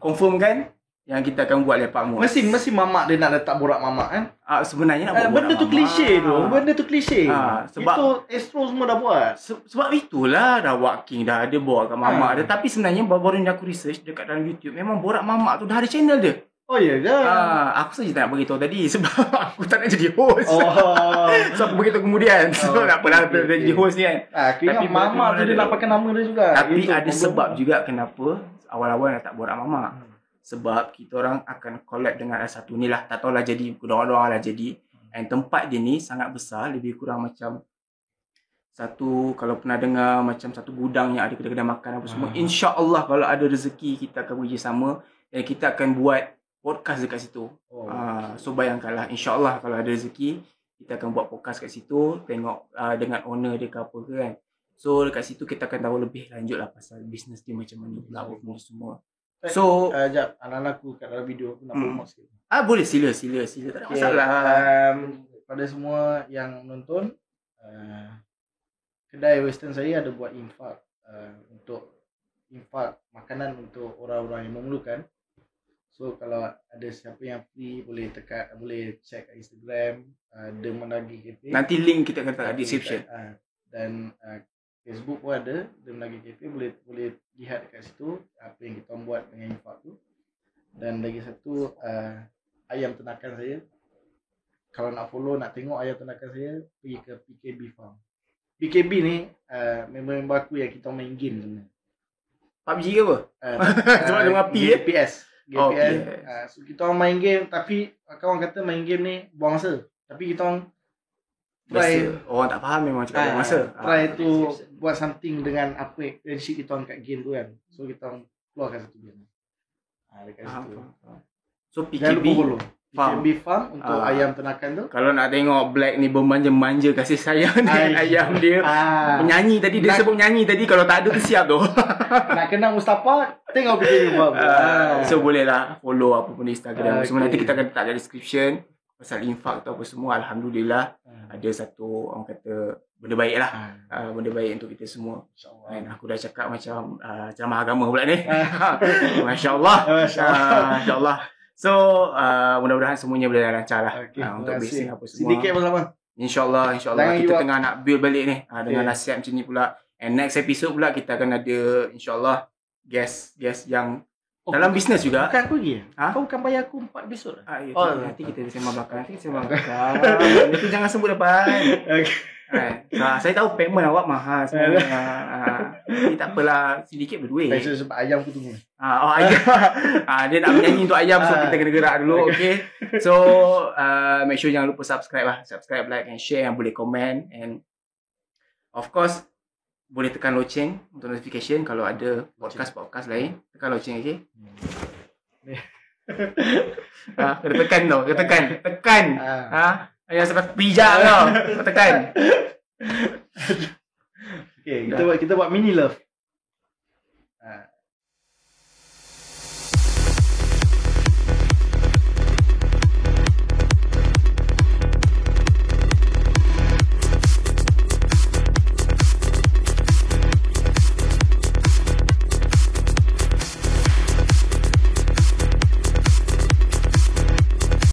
confirm kan yang kita akan buat Lepak Mod. Mesti mamak dia nak letak borak mamak kan? Sebenarnya nak buat benda tu klise tu. Benda tu klise. Sebab itu Astro semua dah buat. Sebab itulah dah King dah ada borak kat mamak dia. Tapi sebenarnya baru ni aku research dekat dalam YouTube, memang borak mamak tu dah ada channel dia. Oh ya ke? Aku saja tak nak beritahu tadi sebab aku tak nak jadi host. So aku beritahu kemudian. So tak apalah dia jadi host ni kan. Aku ingat mamak tu dia nak pakai nama dia juga. Tapi ada sebab juga kenapa awal-awal nak tak borak mamak. Sebab kita orang akan collab dengan satu ni lah. Tak tahulah jadi, doa-doa lah jadi. And tempat dia ni sangat besar. Lebih kurang macam satu, kalau pernah dengar macam satu gudang yang ada kedai-kedai makan apa semua. InsyaAllah kalau ada rezeki kita akan bekerjasama. Dan kita akan buat podcast dekat situ. So bayangkanlah, InsyaAllah kalau ada rezeki kita akan buat podcast kat situ. Tengok dengan owner dia ke apa ke kan. So dekat situ kita akan tahu lebih lanjut lah pasal bisnes dia macam mana pula apa semua. So sekejap, anak-anak aku kat dalam video aku nak promote sikit. Boleh sila tak ada masalah. Pada semua yang nonton, kedai western saya ada buat infak untuk infak makanan untuk orang-orang yang memerlukan. So kalau ada siapa yang free boleh check kat Instagram Demenagi Cafe. Nanti link kita akan letak kat description. Dan Facebook pun ada Demenagi Cafe, boleh lihat dekat situ apa yang kita buat dengan infak tu. Dan lagi satu, ayam ternakan saya, kalau nak follow, nak tengok ayam ternakan saya, pergi ke PKB Farm. PKB ni member aku yang kita main game sebenarnya. PUBG ke apa? Sebab dia mengapi GPS. So kita orang main game, tapi kawan kata main game ni buang masa. Tapi kita orang try, orang tak faham memang cakap buang masa. Try tu buat something dengan apa friendship kita orang kat game tu kan. So kita orang keluarkan satu game. Dekat situ. So PKB F&B farm untuk ayam ternakan tu. Kalau nak tengok Black ni bermanja-manja kasih sayang dengan ayam dia. Menyanyi tadi, dia sebut menyanyi tadi. Kalau tak ada tu siap tu. Nak kenal Mustafa, tengok video buat. So boleh lah follow apa pun di Instagram. Semua nanti kita akan letak kat description. Pasal infak tu apa semua. Alhamdulillah. Ada satu orang kata benda baik lah. Benda baik untuk kita semua. Dan aku dah cakap macam ceramah agama pula ni. Masya Allah. Masya Allah. So mudah-mudahan semuanya boleh lancar lah. Untuk bisnes apa semua. Sedikit bersama. InsyaAllah kita tengah nak build balik ni. Dengan nasihat macam ni pula. And next episode pula kita akan ada InsyaAllah guest yang dalam bisnes juga. Bukan aku lagi. Kau bukan bayar aku 4 episod. Nanti kita sembang belakang. Nanti jangan sebut depan. Saya tahu payment awak mahal sebenarnya. Tapi tak apalah, sedikit berduit. Sebab ayam aku tunggu. Ayam. Dia nak menyanyi untuk ayam, so kita kena gerak dulu. Okay. So make sure jangan lupa subscribe lah. Subscribe, like and share. Yang boleh komen. And of course boleh tekan loceng untuk notification kalau ada podcast lain. Tekan loceng, okay? Kena tekan tau. Tekan. Ayah sampai pijak tau. Tekan. Okay, kita buat mini love.